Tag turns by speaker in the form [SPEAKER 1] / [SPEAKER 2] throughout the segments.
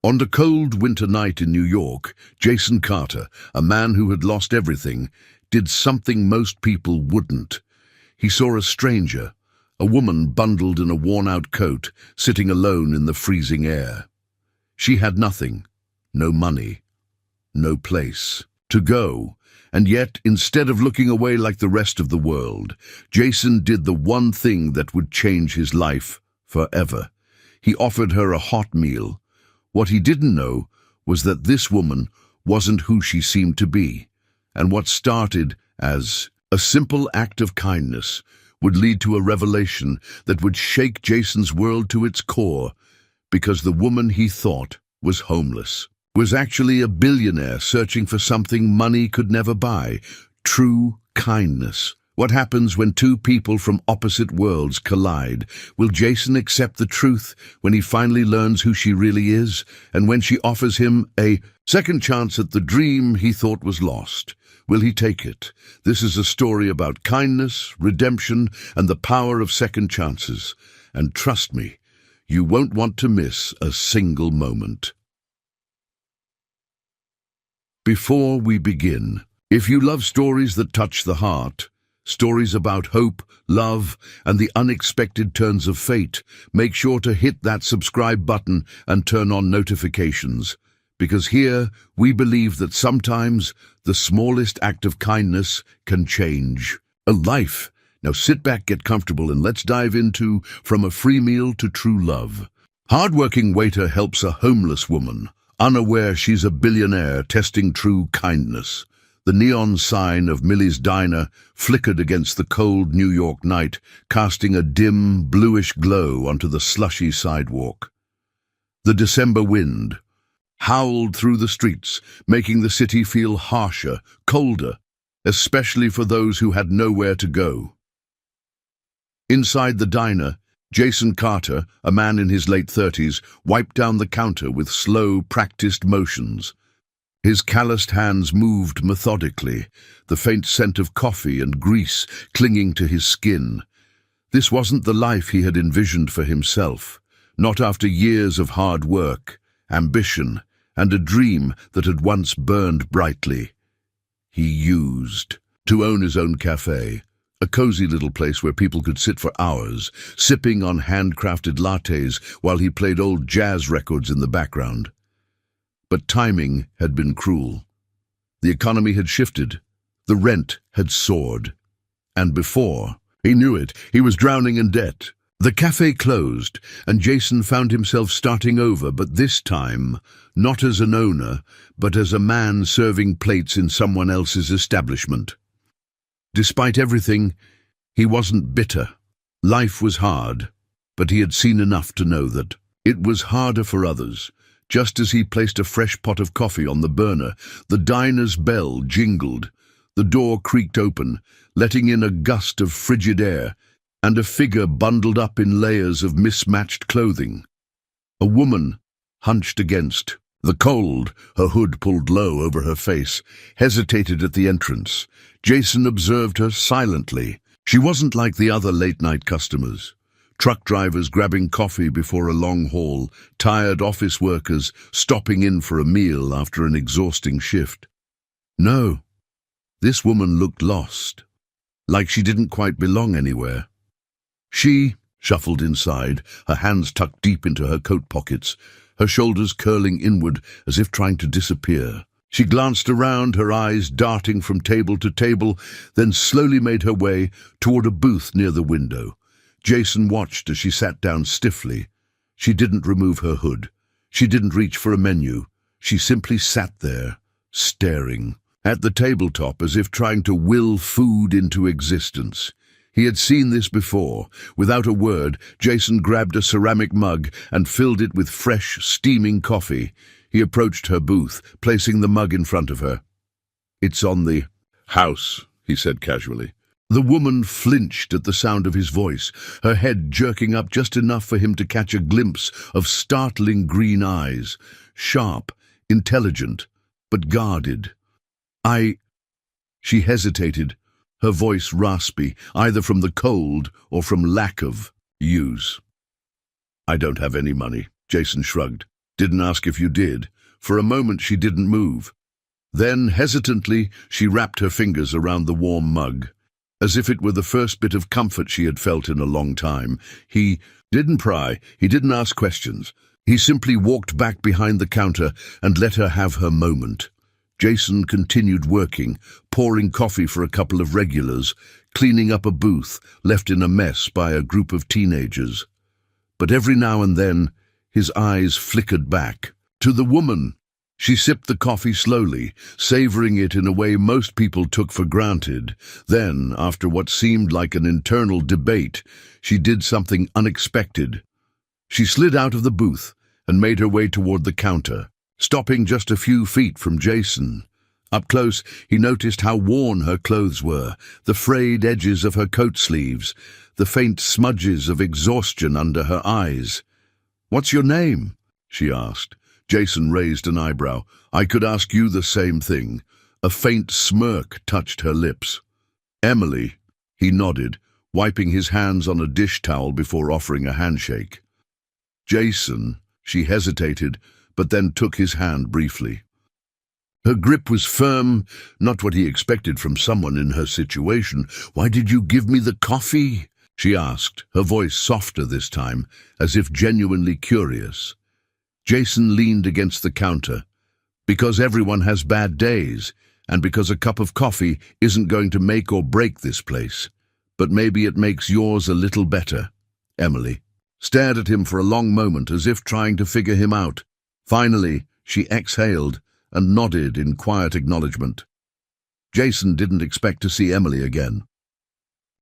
[SPEAKER 1] On a cold winter night in New York, Jason Carter, a man who had lost everything, did something most people wouldn't. He saw a stranger, a woman bundled in a worn-out coat, sitting alone in the freezing air. She had nothing, no money, no place to go, and yet, instead of looking away like the rest of the world, Jason did the one thing that would change his life forever. He offered her a hot meal. What he didn't know was that this woman wasn't who she seemed to be, and what started as a simple act of kindness would lead to a revelation that would shake Jason's world to its core, because the woman he thought was homeless was actually a billionaire searching for something money could never buy: true kindness. What happens when two people from opposite worlds collide? Will Jason accept the truth when he finally learns who she really is, and when she offers him a second chance at the dream he thought was lost? Will he take it? This is a story about kindness, redemption, and the power of second chances. And trust me, you won't want to miss a single moment. Before we begin, if you love stories that touch the heart, stories about hope, love, and the unexpected turns of fate, make sure to hit that subscribe button and turn on notifications, because here we believe that sometimes the smallest act of kindness can change a life. Now sit back, get comfortable, and let's dive into From a Free Meal to True Love. Hardworking waiter helps a homeless woman, unaware she's a billionaire, testing true kindness. The neon sign of Millie's Diner flickered against the cold New York night, casting a dim, bluish glow onto the slushy sidewalk. The December wind howled through the streets, making the city feel harsher, colder, especially for those who had nowhere to go. Inside the diner, Jason Carter, a man in his late 30s, wiped down the counter with slow, practiced motions. His calloused hands moved methodically, the faint scent of coffee and grease clinging to his skin. This wasn't the life he had envisioned for himself, not after years of hard work, ambition, and a dream that had once burned brightly. He used to own his own cafe, a cozy little place where people could sit for hours, sipping on handcrafted lattes while he played old jazz records in the background. But timing had been cruel. The economy had shifted, the rent had soared, and before he knew it, he was drowning in debt. The cafe closed, and Jason found himself starting over, but this time, not as an owner, but as a man serving plates in someone else's establishment. Despite everything, he wasn't bitter. Life was hard, but he had seen enough to know that it was harder for others. Just as he placed a fresh pot of coffee on the burner, the diner's bell jingled. The door creaked open, letting in a gust of frigid air, and a figure bundled up in layers of mismatched clothing. A woman, hunched against the cold, her hood pulled low over her face, hesitated at the entrance. Jason observed her silently. She wasn't like the other late-night customers. Truck drivers grabbing coffee before a long haul, tired office workers stopping in for a meal after an exhausting shift. No, this woman looked lost, like she didn't quite belong anywhere. She shuffled inside, her hands tucked deep into her coat pockets, her shoulders curling inward as if trying to disappear. She glanced around, her eyes darting from table to table, then slowly made her way toward a booth near the window. Jason watched as she sat down stiffly. She didn't remove her hood. She didn't reach for a menu. She simply sat there, staring at the tabletop as if trying to will food into existence. He had seen this before. Without a word, Jason grabbed a ceramic mug and filled it with fresh, steaming coffee. He approached her booth, placing the mug in front of her. "It's on the house," he said casually. The woman flinched at the sound of his voice, her head jerking up just enough for him to catch a glimpse of startling green eyes, sharp, intelligent, but guarded. She hesitated, her voice raspy, either from the cold or from lack of use. "I don't have any money," Jason shrugged. Didn't ask if you did. For a moment she didn't move. Then, hesitantly, she wrapped her fingers around the warm mug, as if it were the first bit of comfort she had felt in a long time. He didn't pry, he didn't ask questions. He simply walked back behind the counter and let her have her moment. Jason continued working, pouring coffee for a couple of regulars, cleaning up a booth left in a mess by a group of teenagers. But every now and then, his eyes flickered back to the woman. She sipped the coffee slowly, savoring it in a way most people took for granted. Then, after what seemed like an internal debate, she did something unexpected. She slid out of the booth and made her way toward the counter, stopping just a few feet from Jason. Up close, he noticed how worn her clothes were, the frayed edges of her coat sleeves, the faint smudges of exhaustion under her eyes. "What's your name?" she asked. Jason raised an eyebrow. "I could ask you the same thing." A faint smirk touched her lips. "Emily," he nodded, wiping his hands on a dish towel before offering a handshake. "Jason," she hesitated, but then took his hand briefly. Her grip was firm, not what he expected from someone in her situation. "Why did you give me the coffee?" she asked, her voice softer this time, as if genuinely curious. Jason leaned against the counter. "Because everyone has bad days, and because a cup of coffee isn't going to make or break this place. But maybe it makes yours a little better." Emily stared at him for a long moment, as if trying to figure him out. Finally, she exhaled and nodded in quiet acknowledgement. Jason didn't expect to see Emily again.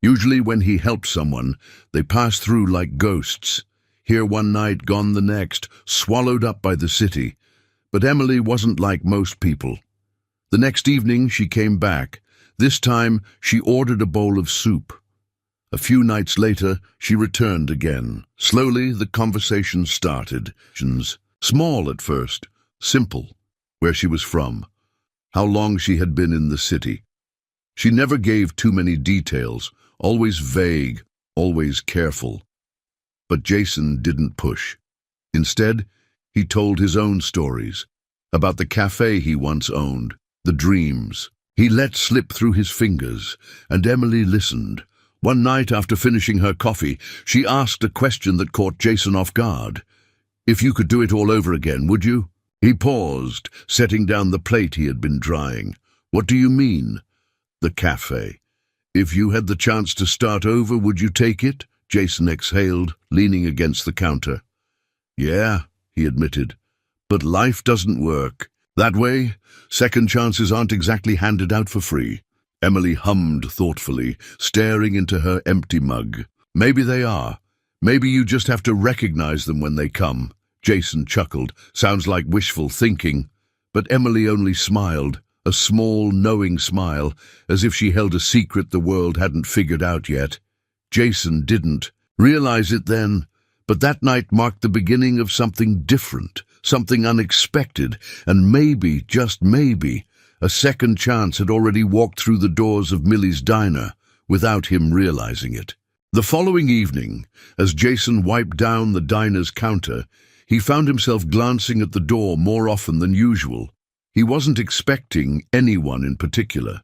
[SPEAKER 1] Usually when he helped someone, they passed through like ghosts. Here one night, gone the next, swallowed up by the city. But Emily wasn't like most people. The next evening she came back. This time she ordered a bowl of soup. A few nights later she returned again. Slowly the conversation started. Small at first, simple. Where she was from, how long she had been in the city. She never gave too many details, always vague, always careful. But Jason didn't push. Instead, he told his own stories, about the cafe he once owned, the dreams he let slip through his fingers, and Emily listened. One night after finishing her coffee, she asked a question that caught Jason off guard. "If you could do it all over again, would you?" He paused, setting down the plate he had been drying. "What do you mean?" "The cafe. If you had the chance to start over, would you take it?" Jason exhaled, leaning against the counter. "Yeah," he admitted, "but life doesn't work that way. Second chances aren't exactly handed out for free." Emily hummed thoughtfully, staring into her empty mug. "Maybe they are. Maybe you just have to recognize them when they come." Jason chuckled. "Sounds like wishful thinking." But Emily only smiled, a small, knowing smile, as if she held a secret the world hadn't figured out yet. Jason didn't realize it then, but that night marked the beginning of something different, something unexpected, and maybe, just maybe, a second chance had already walked through the doors of Millie's diner without him realizing it. The following evening, as Jason wiped down the diner's counter, he found himself glancing at the door more often than usual. He wasn't expecting anyone in particular.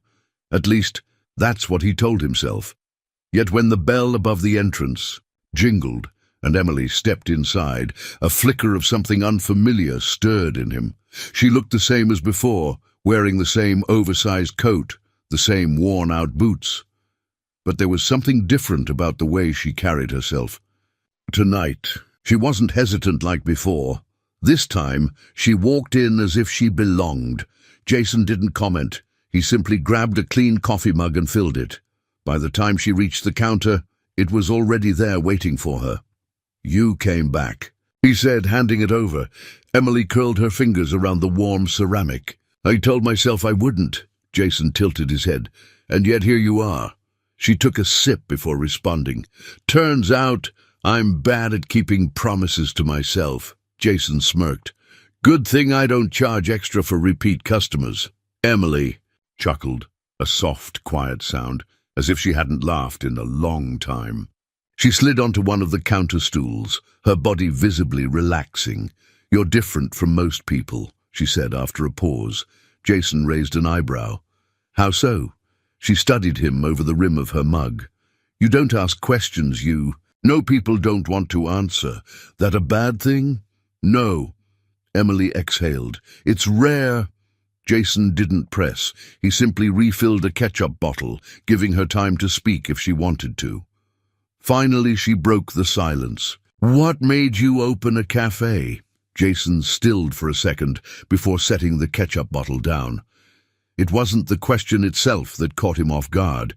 [SPEAKER 1] At least, that's what he told himself. Yet when the bell above the entrance jingled and Emily stepped inside, a flicker of something unfamiliar stirred in him. She looked the same as before, wearing the same oversized coat, the same worn-out boots. But there was something different about the way she carried herself. Tonight, she wasn't hesitant like before. This time, she walked in as if she belonged. Jason didn't comment. He simply grabbed a clean coffee mug and filled it. By the time she reached the counter, it was already there waiting for her. "You came back," he said, handing it over. Emily curled her fingers around the warm ceramic. "I told myself I wouldn't." Jason tilted his head. "And yet here you are." She took a sip before responding. "Turns out I'm bad at keeping promises to myself." Jason smirked. "Good thing I don't charge extra for repeat customers." Emily chuckled, a soft, quiet sound, as if she hadn't laughed in a long time. She slid onto one of the counter stools, her body visibly relaxing. "You're different from most people," she said after a pause. Jason raised an eyebrow. "How so?" She studied him over the rim of her mug. "You don't ask questions, you." "No, people don't want to answer. That a bad thing?" "No." Emily exhaled. "It's rare." Jason didn't press. He simply refilled a ketchup bottle, giving her time to speak if she wanted to. Finally, she broke the silence. "What made you open a cafe?" Jason stilled for a second before setting the ketchup bottle down. It wasn't the question itself that caught him off guard.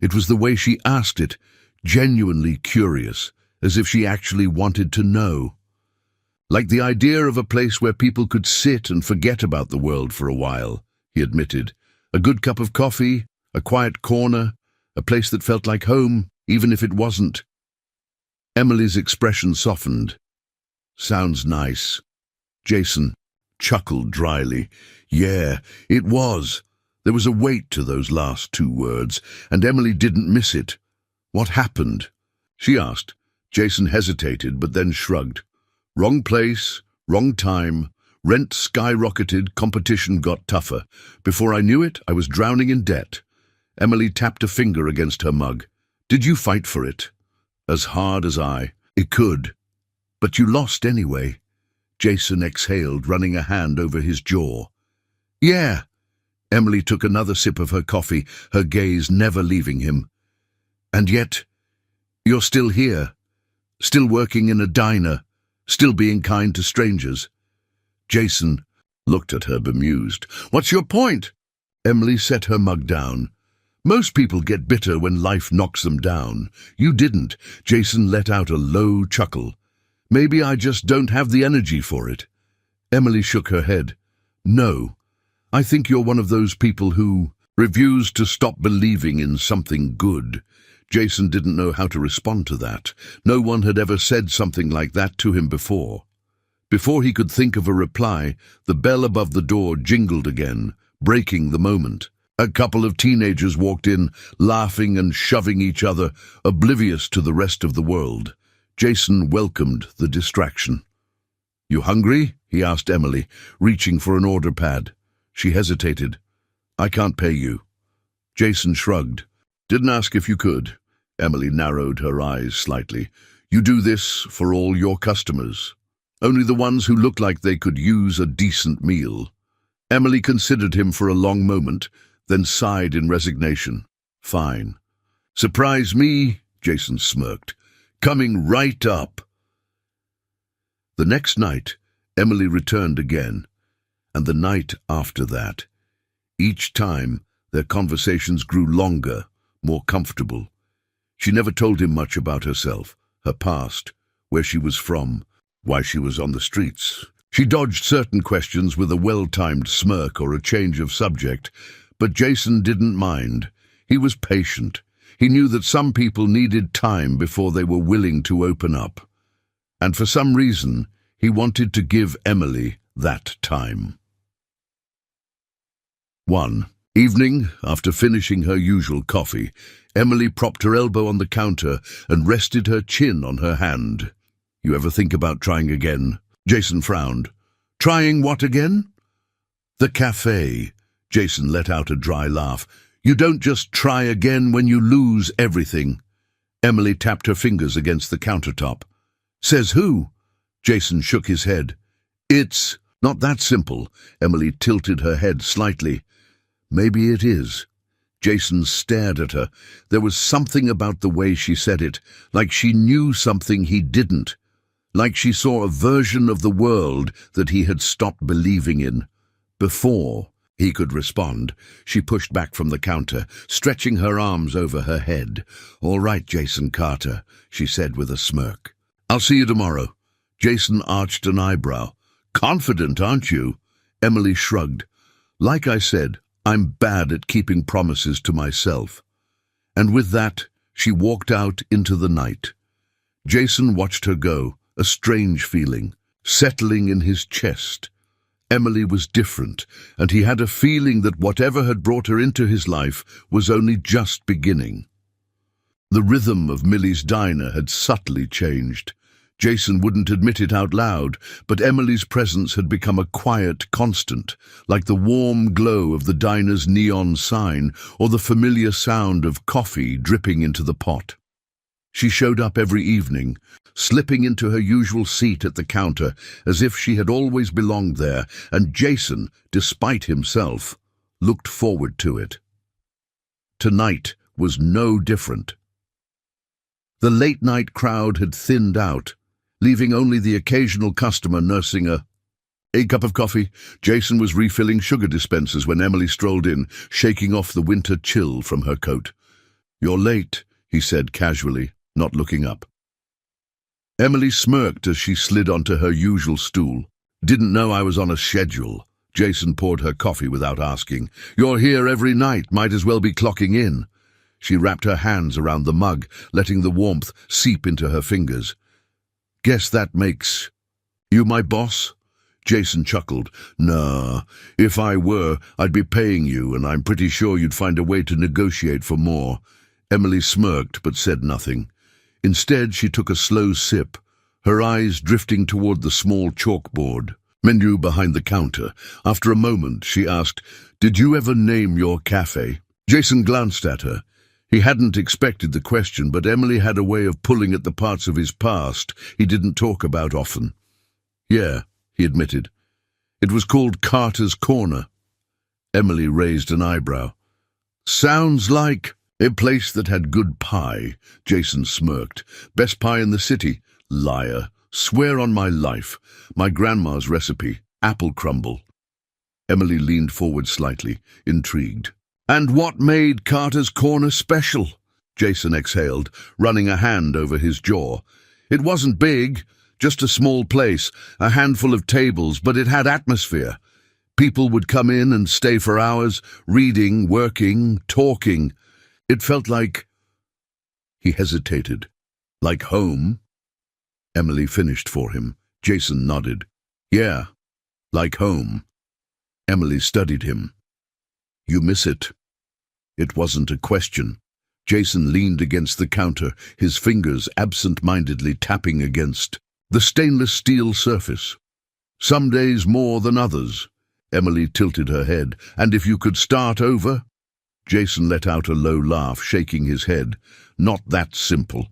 [SPEAKER 1] It was the way she asked it, genuinely curious, as if she actually wanted to know. "Like the idea of a place where people could sit and forget about the world for a while," he admitted. "A good cup of coffee, a quiet corner, a place that felt like home, even if it wasn't." Emily's expression softened. "Sounds nice." Jason chuckled dryly. Yeah, it was. There was a weight to those last two words, and Emily didn't miss it. "What happened?" she asked. Jason hesitated, but then shrugged. "Wrong place, wrong time. Rent skyrocketed, competition got tougher. Before I knew it, I was drowning in debt." Emily tapped a finger against her mug. "Did you fight for it?" "As hard as I." "It could. But you lost anyway." Jason exhaled, running a hand over his jaw. "Yeah." Emily took another sip of her coffee, her gaze never leaving him. "And yet, you're still here, still working in a diner, still being kind to strangers." Jason looked at her bemused. "What's your point?" Emily set her mug down. "Most people get bitter when life knocks them down. You didn't." Jason let out a low chuckle. "Maybe I just don't have the energy for it." Emily shook her head. "No, I think you're one of those people who refuse to stop believing in something good." Jason didn't know how to respond to that. No one had ever said something like that to him before. Before he could think of a reply, the bell above the door jingled again, breaking the moment. A couple of teenagers walked in, laughing and shoving each other, oblivious to the rest of the world. Jason welcomed the distraction. "You hungry?" he asked Emily, reaching for an order pad. She hesitated. "I can't pay you." Jason shrugged. "Didn't ask if you could." Emily narrowed her eyes slightly. "You do this for all your customers. Only the ones who look like they could use a decent meal." Emily considered him for a long moment, then sighed in resignation. "Fine." "Surprise me," Jason smirked. "Coming right up." The next night, Emily returned again, and the night after that. Each time, their conversations grew longer, more comfortable. She never told him much about herself, her past, where she was from, why she was on the streets. She dodged certain questions with a well-timed smirk or a change of subject, but Jason didn't mind. He was patient. He knew that some people needed time before they were willing to open up. And for some reason, he wanted to give Emily that time. 1. Evening, after finishing her usual coffee, Emily propped her elbow on the counter and rested her chin on her hand. "You ever think about trying again?" Jason frowned. "Trying what again?" "The cafe." Jason let out a dry laugh. "You don't just try again when you lose everything." Emily tapped her fingers against the countertop. "Says who?" Jason shook his head. "It's not that simple." Emily tilted her head slightly. "Maybe it is." Jason stared at her. There was something about the way she said it, like she knew something he didn't, like she saw a version of the world that he had stopped believing in. Before he could respond, she pushed back from the counter, stretching her arms over her head. "All right, Jason Carter," she said with a smirk. "I'll see you tomorrow." Jason arched an eyebrow. "Confident, aren't you?" Emily shrugged. "Like I said, I'm bad at keeping promises to myself." And with that, she walked out into the night. Jason watched her go, a strange feeling, settling in his chest. Emily was different, and he had a feeling that whatever had brought her into his life was only just beginning. The rhythm of Millie's diner had subtly changed. Jason wouldn't admit it out loud, but Emily's presence had become a quiet constant, like the warm glow of the diner's neon sign or the familiar sound of coffee dripping into the pot. She showed up every evening, slipping into her usual seat at the counter as if she had always belonged there, and Jason, despite himself, looked forward to it. Tonight was no different. The late-night crowd had thinned out, leaving only the occasional customer nursing a cup of coffee. Jason was refilling sugar dispensers when Emily strolled in, shaking off the winter chill from her coat. "You're late," he said casually, not looking up. Emily smirked as she slid onto her usual stool. "Didn't know I was on a schedule." Jason poured her coffee without asking. "You're here every night, might as well be clocking in." She wrapped her hands around the mug, letting the warmth seep into her fingers. "Guess that makes you my boss?" Jason chuckled. "Nah, if I were, I'd be paying you, and I'm pretty sure you'd find a way to negotiate for more." Emily smirked but said nothing. Instead, she took a slow sip, her eyes drifting toward the small chalkboard menu behind the counter. After a moment, she asked, "Did you ever name your cafe?" Jason glanced at her. He hadn't expected the question, but Emily had a way of pulling at the parts of his past he didn't talk about often. "Yeah," he admitted. "It was called Carter's Corner." Emily raised an eyebrow. "Sounds like a place that had good pie," Jason smirked. "Best pie in the city." "Liar. Swear on my life. My grandma's recipe, apple crumble." Emily leaned forward slightly, intrigued. "And what made Carter's Corner special?" Jason exhaled, running a hand over his jaw. "It wasn't big, just a small place, a handful of tables, but it had atmosphere. People would come in and stay for hours, reading, working, talking. It felt like—" He hesitated. "Like home?" Emily finished for him. Jason nodded. "Yeah, like home." Emily studied him. "You miss it?" It wasn't a question. Jason leaned against the counter, his fingers absent-mindedly tapping against the stainless steel surface. "Some days more than others." Emily tilted her head. "And if you could start over?" Jason let out a low laugh, shaking his head. "Not that simple."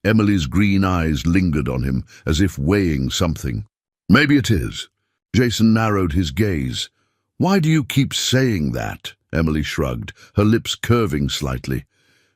[SPEAKER 1] Emily's green eyes lingered on him, as if weighing something. "Maybe it is." Jason narrowed his gaze. "Why do you keep saying that?" Emily shrugged, her lips curving slightly.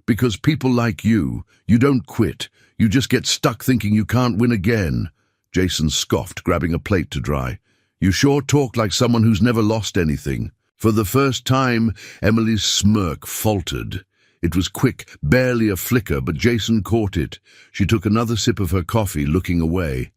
[SPEAKER 1] "Because people like you don't quit. You just get stuck thinking you can't win again." Jason scoffed, grabbing a plate to dry. "You sure talk like someone who's never lost anything." For the first time, Emily's smirk faltered. It was quick, barely a flicker, but Jason caught it. She took another sip of her coffee, looking away.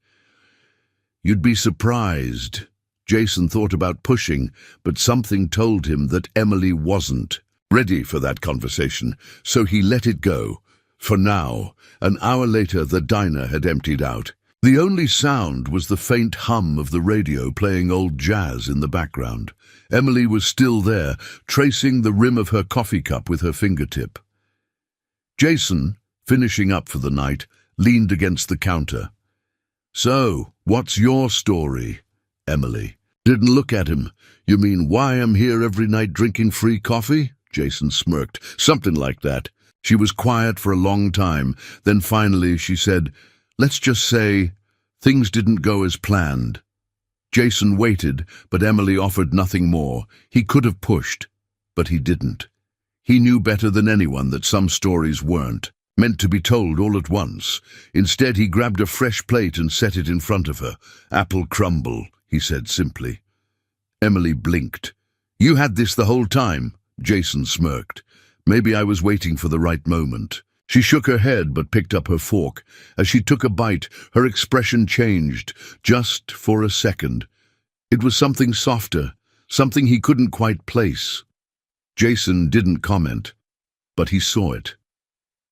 [SPEAKER 1] "You'd be surprised." Jason thought about pushing, but something told him that Emily wasn't ready for that conversation, so he let it go. For now. An hour later, the diner had emptied out. The only sound was the faint hum of the radio playing old jazz in the background. Emily was still there, tracing the rim of her coffee cup with her fingertip. Jason, finishing up for the night, leaned against the counter. "So, what's your story?" Emily didn't look at him. "You mean why I'm here every night drinking free coffee?" Jason smirked. "Something like that." She was quiet for a long time. Then finally she said, "Let's just say things didn't go as planned." Jason waited, but Emily offered nothing more. He could have pushed, but he didn't. He knew better than anyone that some stories weren't meant to be told all at once. Instead, he grabbed a fresh plate and set it in front of her. "Apple crumble," he said simply. Emily blinked. "You had this the whole time?" Jason smirked. "Maybe I was waiting for the right moment." She shook her head but picked up her fork. As she took a bite, her expression changed, just for a second. It was something softer, something he couldn't quite place. Jason didn't comment, but he saw it.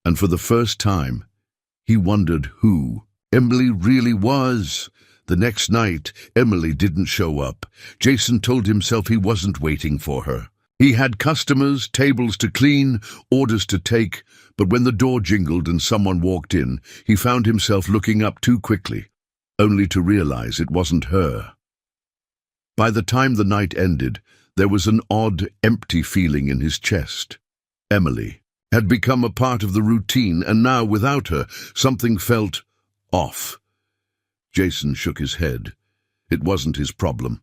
[SPEAKER 1] And for the first time, he wondered who Emily really was. The next night, Emily didn't show up. Jason told himself he wasn't waiting for her. He had customers, tables to clean, orders to take, But when the door jingled and someone walked in, he found himself looking up too quickly, only to realize it wasn't her. By the time the night ended, there was an odd, empty feeling in his chest. Emily had become a part of the routine, and now, without her, something felt off. Jason shook his head. It wasn't his problem.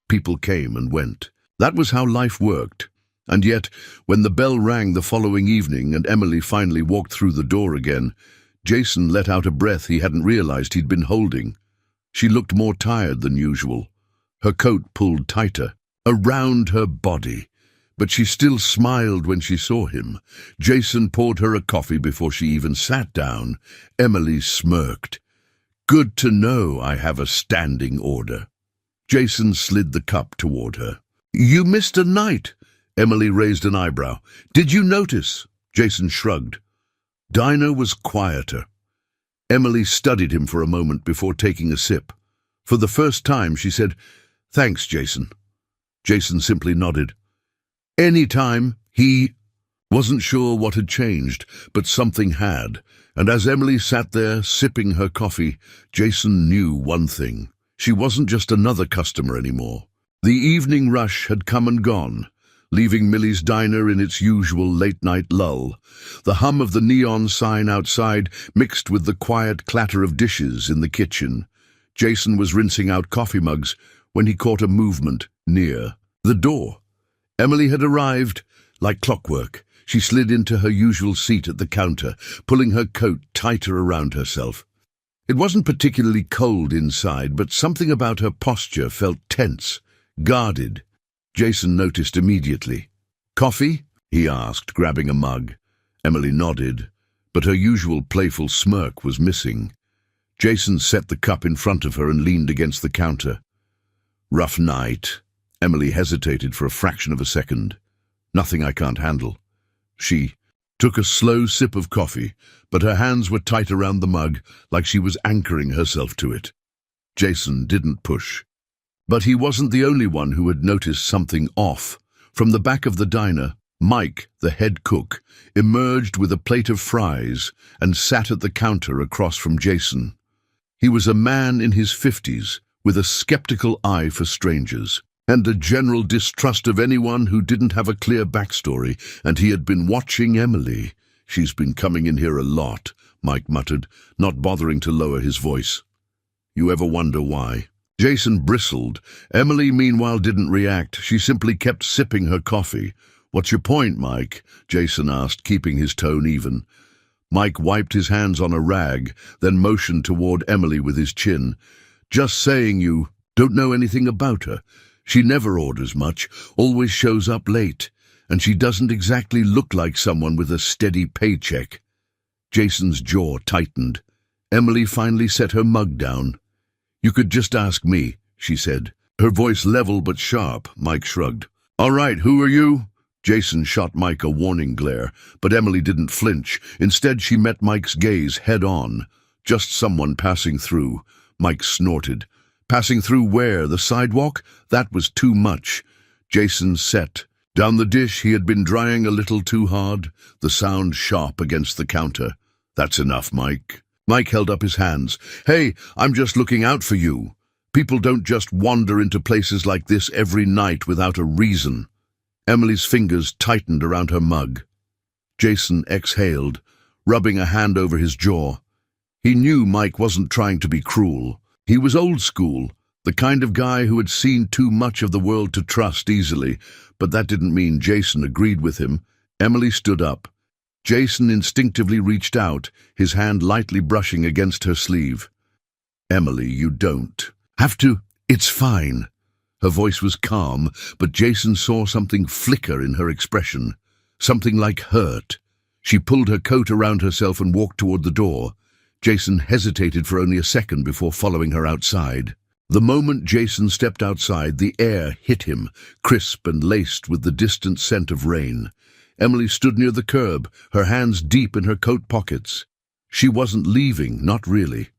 [SPEAKER 1] People came and went. That was how life worked. And yet, when the bell rang the following evening and Emily finally walked through the door again, Jason let out a breath he hadn't realized he'd been holding. She looked more tired than usual. Her coat pulled tighter around her body, but she still smiled when she saw him. Jason poured her a coffee before she even sat down. Emily smirked. "Good to know I have a standing order." Jason slid the cup toward her. "You missed a night." Emily raised an eyebrow. "Did you notice?" Jason shrugged. Dinah was quieter. Emily studied him for a moment before taking a sip. For the first time, she said, "Thanks, Jason." Jason simply nodded. Any time, he wasn't sure what had changed, but something had. And as Emily sat there, sipping her coffee, Jason knew one thing. She wasn't just another customer anymore. The evening rush had come and gone, leaving Millie's diner in its usual late-night lull. The hum of the neon sign outside mixed with the quiet clatter of dishes in the kitchen. Jason was rinsing out coffee mugs when he caught a movement near the door. Emily had arrived like clockwork. She slid into her usual seat at the counter, pulling her coat tighter around herself. It wasn't particularly cold inside, but something about her posture felt tense, guarded. Jason noticed immediately. "Coffee?" he asked, grabbing a mug. Emily nodded, but her usual playful smirk was missing. Jason set the cup in front of her and leaned against the counter. "Rough night." Emily hesitated for a fraction of a second. "Nothing I can't handle." She took a slow sip of coffee, but her hands were tight around the mug, like she was anchoring herself to it. Jason didn't push. But he wasn't the only one who had noticed something off. From the back of the diner, Mike, the head cook, emerged with a plate of fries and sat at the counter across from Jason. He was a man in his 50s, with a skeptical eye for strangers, and a general distrust of anyone who didn't have a clear backstory, and he had been watching Emily. "She's been coming in here a lot," Mike muttered, not bothering to lower his voice. "You ever wonder why?" Jason bristled. Emily, meanwhile, didn't react. She simply kept sipping her coffee. "What's your point, Mike?" Jason asked, keeping his tone even. Mike wiped his hands on a rag, then motioned toward Emily with his chin. "Just saying you don't know anything about her. She never orders much, always shows up late, and she doesn't exactly look like someone with a steady paycheck." Jason's jaw tightened. Emily finally set her mug down. "You could just ask me," she said. Her voice level but sharp. Mike shrugged. "All right, who are you?" Jason shot Mike a warning glare, but Emily didn't flinch. Instead, she met Mike's gaze head-on. "Just someone passing through." Mike snorted. "Passing through where? The sidewalk?" That was too much. Jason set down the dish he had been drying a little too hard, the sound sharp against the counter. "That's enough, Mike." Mike held up his hands. "Hey, I'm just looking out for you. People don't just wander into places like this every night without a reason." Emily's fingers tightened around her mug. Jason exhaled, rubbing a hand over his jaw. He knew Mike wasn't trying to be cruel. He was old school, the kind of guy who had seen too much of the world to trust easily, but that didn't mean Jason agreed with him. Emily stood up. Jason instinctively reached out, his hand lightly brushing against her sleeve. "Emily, you don't have to. It's fine." Her voice was calm, but Jason saw something flicker in her expression, something like hurt. She pulled her coat around herself and walked toward the door. Jason hesitated for only a second before following her outside. The moment Jason stepped outside, the air hit him, crisp and laced with the distant scent of rain. Emily stood near the curb, her hands deep in her coat pockets. She wasn't leaving, not really.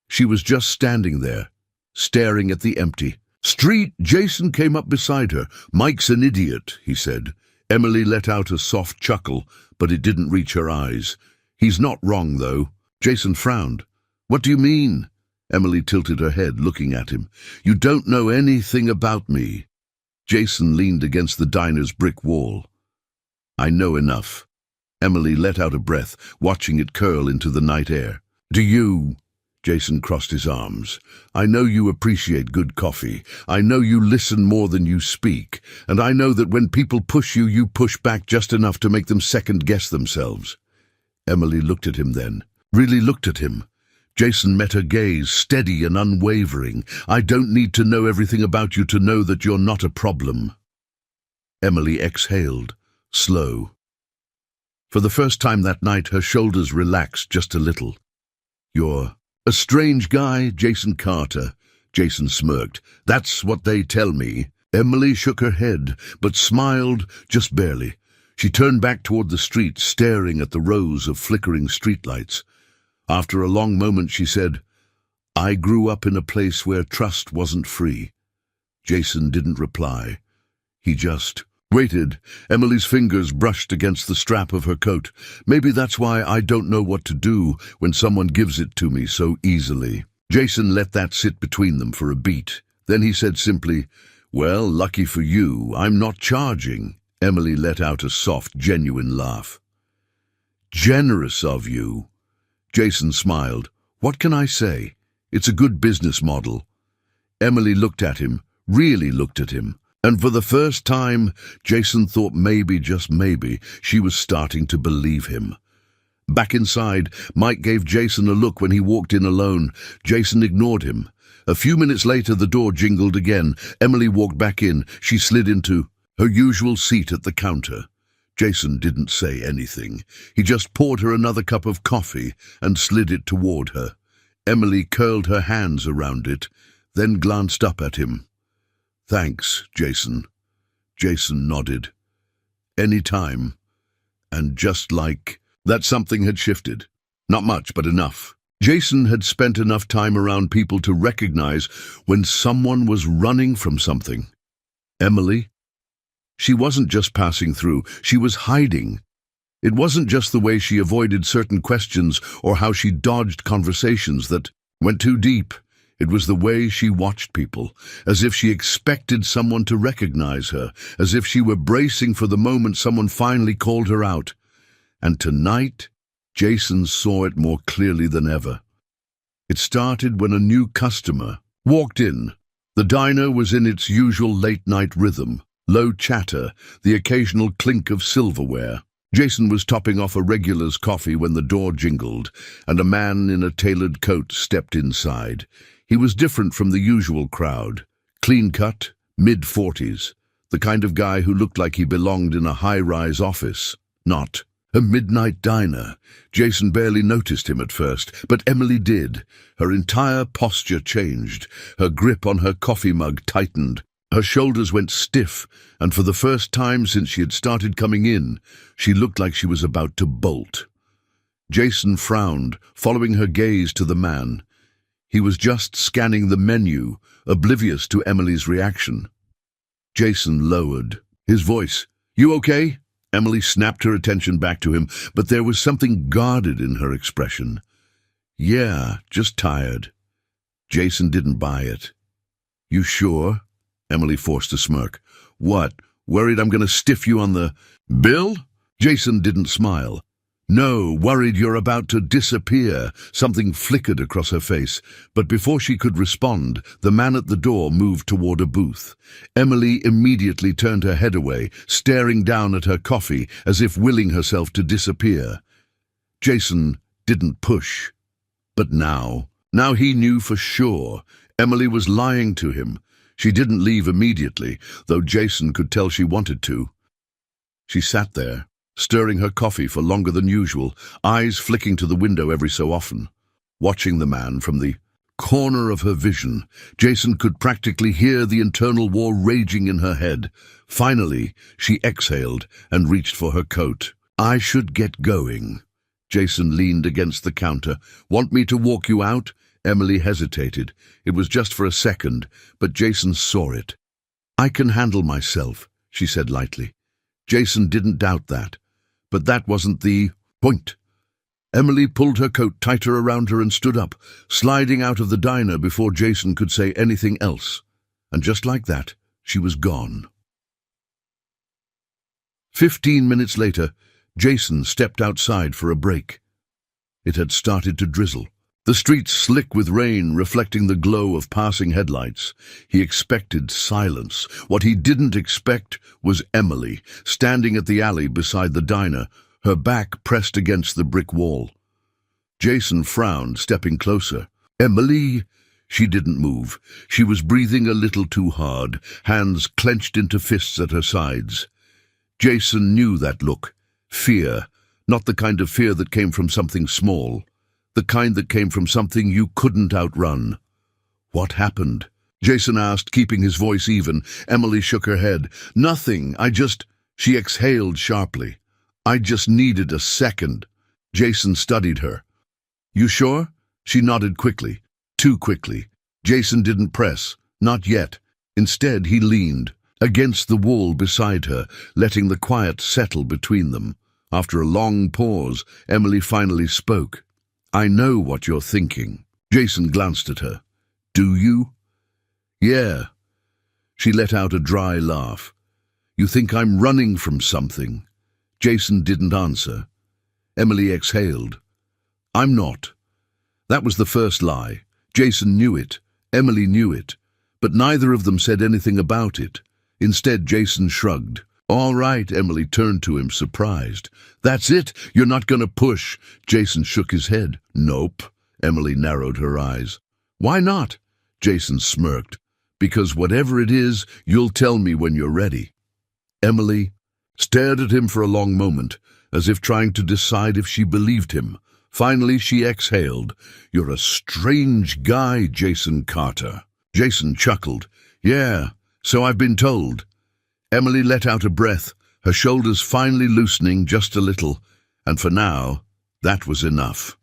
[SPEAKER 1] She was just standing there, staring at the empty street. Jason came up beside her. "Mike's an idiot," he said. Emily let out a soft chuckle, but it didn't reach her eyes. He's not wrong, though. Jason frowned. What do you mean? Emily tilted her head, looking at him. You don't know anything about me. Jason leaned against the diner's brick wall. I know enough. Emily let out a breath, watching it curl into the night air. Do you? Jason crossed his arms. I know you appreciate good coffee. I know you listen more than you speak. And I know that when people push you, you push back just enough to make them second-guess themselves. Emily looked at him then. Really looked at him. Jason met her gaze, steady and unwavering. I don't need to know everything about you to know that you're not a problem. Emily exhaled, slow. For the first time that night, her shoulders relaxed just a little. You're a strange guy, Jason Carter. Jason smirked. That's what they tell me. Emily shook her head, but smiled just barely. She turned back toward the street, staring at the rows of flickering streetlights. After a long moment, she said, I grew up in a place where trust wasn't free. Jason didn't reply. He just waited. Emily's fingers brushed against the strap of her coat. Maybe that's why I don't know what to do when someone gives it to me so easily. Jason let that sit between them for a beat. Then he said simply, Well, lucky for you, I'm not charging. Emily let out a soft, genuine laugh. Generous of you. Jason smiled. What can I say? It's a good business model. Emily looked at him, really looked at him. And for the first time, Jason thought maybe, just maybe, she was starting to believe him. Back inside, Mike gave Jason a look when he walked in alone. Jason ignored him. A few minutes later, the door jingled again. Emily walked back in. She slid into her usual seat at the counter. Jason didn't say anything. He just poured her another cup of coffee and slid it toward her. Emily curled her hands around it, then glanced up at him. Thanks, Jason. Jason nodded. Any time. And just like that, something had shifted. Not much, but enough. Jason had spent enough time around people to recognize when someone was running from something. Emily? She wasn't just passing through, she was hiding. It wasn't just the way she avoided certain questions or how she dodged conversations that went too deep. It was the way she watched people, as if she expected someone to recognize her, as if she were bracing for the moment someone finally called her out. And tonight, Jason saw it more clearly than ever. It started when a new customer walked in. The diner was in its usual late-night rhythm, low chatter, the occasional clink of silverware. Jason was topping off a regular's coffee when the door jingled, and a man in a tailored coat stepped inside. He was different from the usual crowd. Clean-cut, mid-40s, the kind of guy who looked like he belonged in a high-rise office, not a midnight diner. Jason barely noticed him at first, but Emily did. Her entire posture changed. Her grip on her coffee mug tightened. Her shoulders went stiff, and for the first time since she had started coming in, she looked like she was about to bolt. Jason frowned, following her gaze to the man. He was just scanning the menu, oblivious to Emily's reaction. Jason lowered his voice. You okay? Emily snapped her attention back to him, but there was something guarded in her expression. Yeah, just tired. Jason didn't buy it. You sure? Emily forced a smirk. What, worried I'm going to stiff you on the bill? Jason didn't smile. No, worried you're about to disappear. Something flickered across her face, but before she could respond, the man at the door moved toward a booth. Emily immediately turned her head away, staring down at her coffee as if willing herself to disappear. Jason didn't push. But now he knew for sure. Emily was lying to him. She didn't leave immediately, though Jason could tell she wanted to. She sat there, stirring her coffee for longer than usual, eyes flicking to the window every so often. Watching the man from the corner of her vision, Jason could practically hear the internal war raging in her head. Finally, she exhaled and reached for her coat. I should get going. Jason leaned against the counter. Want me to walk you out? Emily hesitated. It was just for a second, but Jason saw it. I can handle myself, she said lightly. Jason didn't doubt that. But that wasn't the point. Emily pulled her coat tighter around her and stood up, sliding out of the diner before Jason could say anything else. And just like that, she was gone. 15 minutes later, Jason stepped outside for a break. It had started to drizzle. The streets slick with rain, reflecting the glow of passing headlights. He expected silence. What he didn't expect was Emily, standing at the alley beside the diner, her back pressed against the brick wall. Jason frowned, stepping closer. "Emily?" She didn't move. She was breathing a little too hard, hands clenched into fists at her sides. Jason knew that look. Fear. Not the kind of fear that came from something small. The kind that came from something you couldn't outrun. "What happened?" Jason asked, keeping his voice even. Emily shook her head. "Nothing. She exhaled sharply. "I just needed a second." Jason studied her. "You sure?" She nodded quickly. Too quickly. Jason didn't press. Not yet. Instead, he leaned against the wall beside her, letting the quiet settle between them. After a long pause, Emily finally spoke. "I know what you're thinking." Jason glanced at her. "Do you?" "Yeah." She let out a dry laugh. "You think I'm running from something?" Jason didn't answer. Emily exhaled. "I'm not." That was the first lie. Jason knew it. Emily knew it. But neither of them said anything about it. Instead, Jason shrugged. "All right," Emily turned to him, surprised. "That's it? You're not going to push?" Jason shook his head. "Nope." Emily narrowed her eyes. "Why not?" Jason smirked. "Because whatever it is, you'll tell me when you're ready." Emily stared at him for a long moment, as if trying to decide if she believed him. Finally, she exhaled. "You're a strange guy, Jason Carter." Jason chuckled. "Yeah, so I've been told." Emily let out a breath, her shoulders finally loosening just a little, and for now, that was enough.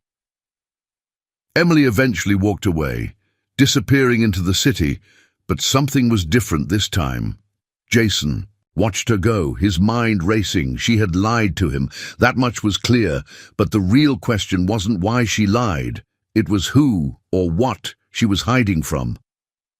[SPEAKER 1] Emily eventually walked away, disappearing into the city, but something was different this time. Jason watched her go, his mind racing. She had lied to him, that much was clear, but the real question wasn't why she lied. It was who or what she was hiding from.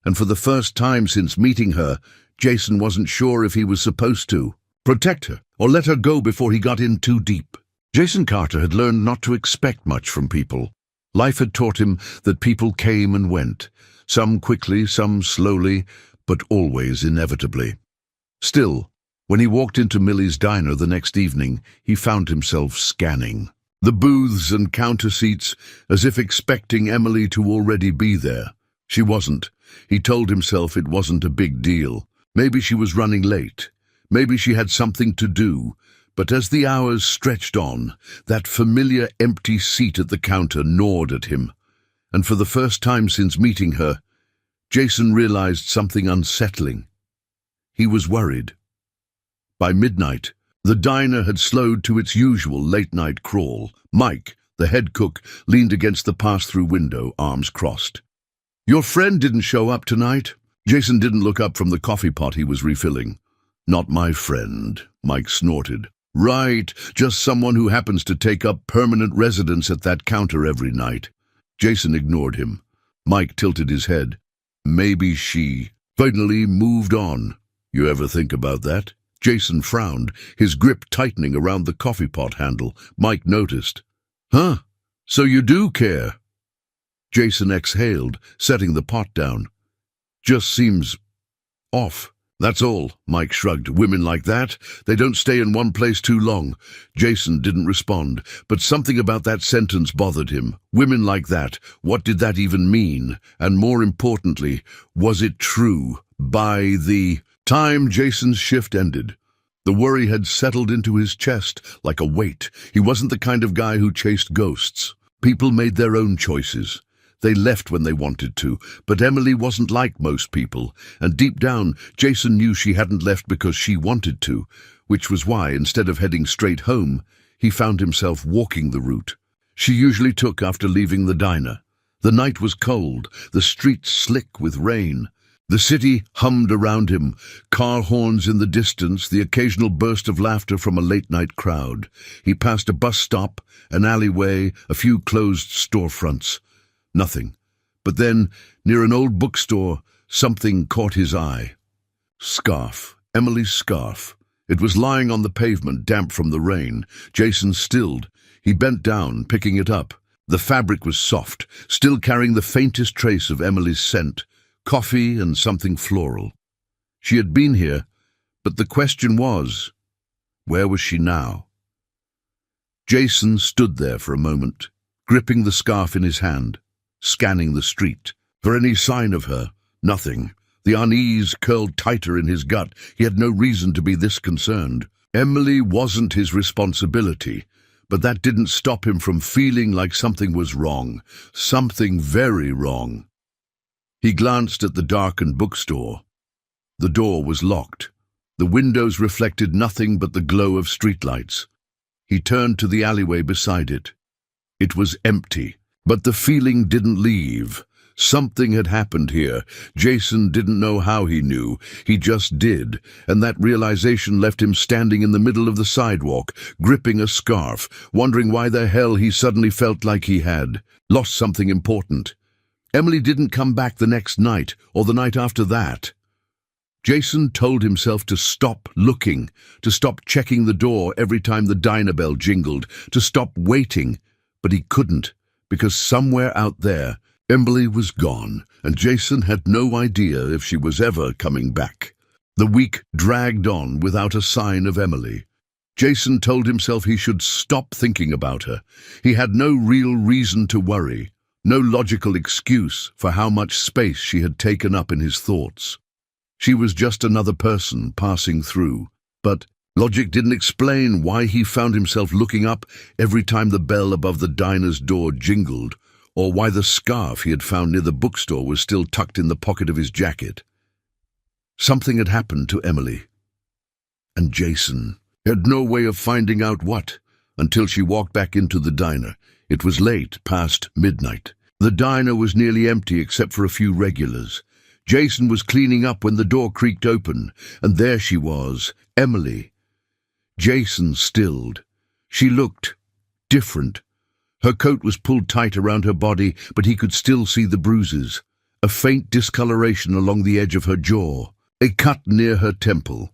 [SPEAKER 1] And for the first time since meeting her, Jason wasn't sure if he was supposed to protect her or let her go before he got in too deep. Jason Carter had learned not to expect much from people. Life had taught him that people came and went, some quickly, some slowly, but always inevitably. Still, when he walked into Millie's diner the next evening, he found himself scanning the booths and counter seats as if expecting Emily to already be there. She wasn't. He told himself it wasn't a big deal. Maybe she was running late. Maybe she had something to do. But as the hours stretched on, that familiar empty seat at the counter gnawed at him. And for the first time since meeting her, Jason realized something unsettling. He was worried. By midnight, the diner had slowed to its usual late-night crawl. Mike, the head cook, leaned against the pass-through window, arms crossed. "Your friend didn't show up tonight?" Jason didn't look up from the coffee pot he was refilling. "Not my friend," Mike snorted. "Right, just someone who happens to take up permanent residence at that counter every night." Jason ignored him. Mike tilted his head. "Maybe she finally moved on. You ever think about that?" Jason frowned, his grip tightening around the coffee pot handle. Mike noticed. "Huh? So you do care?" Jason exhaled, setting the pot down. "Just seems off. That's all," Mike shrugged. "Women like that, they don't stay in one place too long." Jason didn't respond, but something about that sentence bothered him. Women like that, what did that even mean? And more importantly, was it true? By the time Jason's shift ended, the worry had settled into his chest like a weight. He wasn't the kind of guy who chased ghosts. People made their own choices. They left when they wanted to, but Emily wasn't like most people, and deep down, Jason knew she hadn't left because she wanted to, which was why, instead of heading straight home, he found himself walking the route she usually took after leaving the diner. The night was cold, the streets slick with rain. The city hummed around him, car horns in the distance, the occasional burst of laughter from a late-night crowd. He passed a bus stop, an alleyway, a few closed storefronts. Nothing. But then, near an old bookstore, something caught his eye. Scarf. Emily's scarf. It was lying on the pavement, damp from the rain. Jason stilled. He bent down, picking it up. The fabric was soft, still carrying the faintest trace of Emily's scent. Coffee and something floral. She had been here, but the question was, where was she now? Jason stood there for a moment, gripping the scarf in his hand, scanning the street. For any sign of her, nothing. The unease curled tighter in his gut. He had no reason to be this concerned. Emily wasn't his responsibility, but that didn't stop him from feeling like something was wrong, something very wrong. He glanced at the darkened bookstore. The door was locked. The windows reflected nothing but the glow of streetlights. He turned to the alleyway beside it. It was empty, but the feeling didn't leave. Something had happened here. Jason didn't know how he knew. He just did, and that realization left him standing in the middle of the sidewalk, gripping a scarf, wondering why the hell he suddenly felt like he had lost something important. Emily didn't come back the next night, or the night after that. Jason told himself to stop looking, to stop checking the door every time the diner bell jingled, to stop waiting, but he couldn't, because somewhere out there, Emily was gone, and Jason had no idea if she was ever coming back. The week dragged on without a sign of Emily. Jason told himself he should stop thinking about her. He had no real reason to worry. No logical excuse for how much space she had taken up in his thoughts. She was just another person passing through, but logic didn't explain why he found himself looking up every time the bell above the diner's door jingled, or why the scarf he had found near the bookstore was still tucked in the pocket of his jacket. Something had happened to Emily. And Jason had no way of finding out what, until she walked back into the diner. It was late, past midnight. The diner was nearly empty except for a few regulars. Jason was cleaning up when the door creaked open, and there she was, Emily. Jason stilled. She looked different. Her coat was pulled tight around her body, but he could still see the bruises. A faint discoloration along the edge of her jaw. A cut near her temple.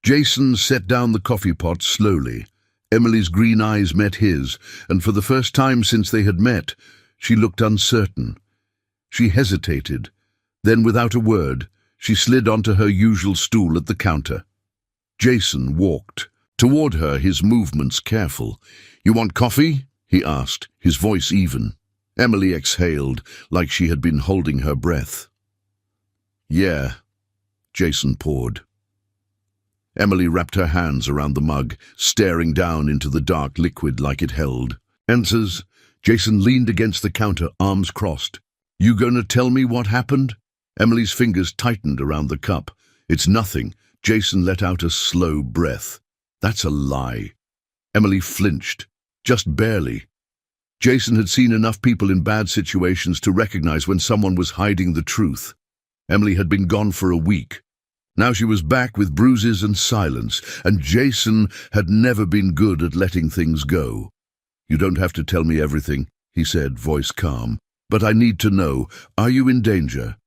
[SPEAKER 1] Jason set down the coffee pot slowly. Emily's green eyes met his, and for the first time since they had met, she looked uncertain. She hesitated. Then, without a word, she slid onto her usual stool at the counter. Jason walked toward her, his movements careful. "You want coffee?" he asked, his voice even. Emily exhaled, like she had been holding her breath. "Yeah," Jason poured. Emily wrapped her hands around the mug, staring down into the dark liquid like it held. "Answers." Jason leaned against the counter, arms crossed. "You gonna tell me what happened?" Emily's fingers tightened around the cup. "It's nothing." Jason let out a slow breath. "That's a lie." Emily flinched, just barely. Jason had seen enough people in bad situations to recognize when someone was hiding the truth. Emily had been gone for a week. Now she was back with bruises and silence, and Jason had never been good at letting things go. "You don't have to tell me everything," he said, voice calm. "But I need to know, are you in danger?"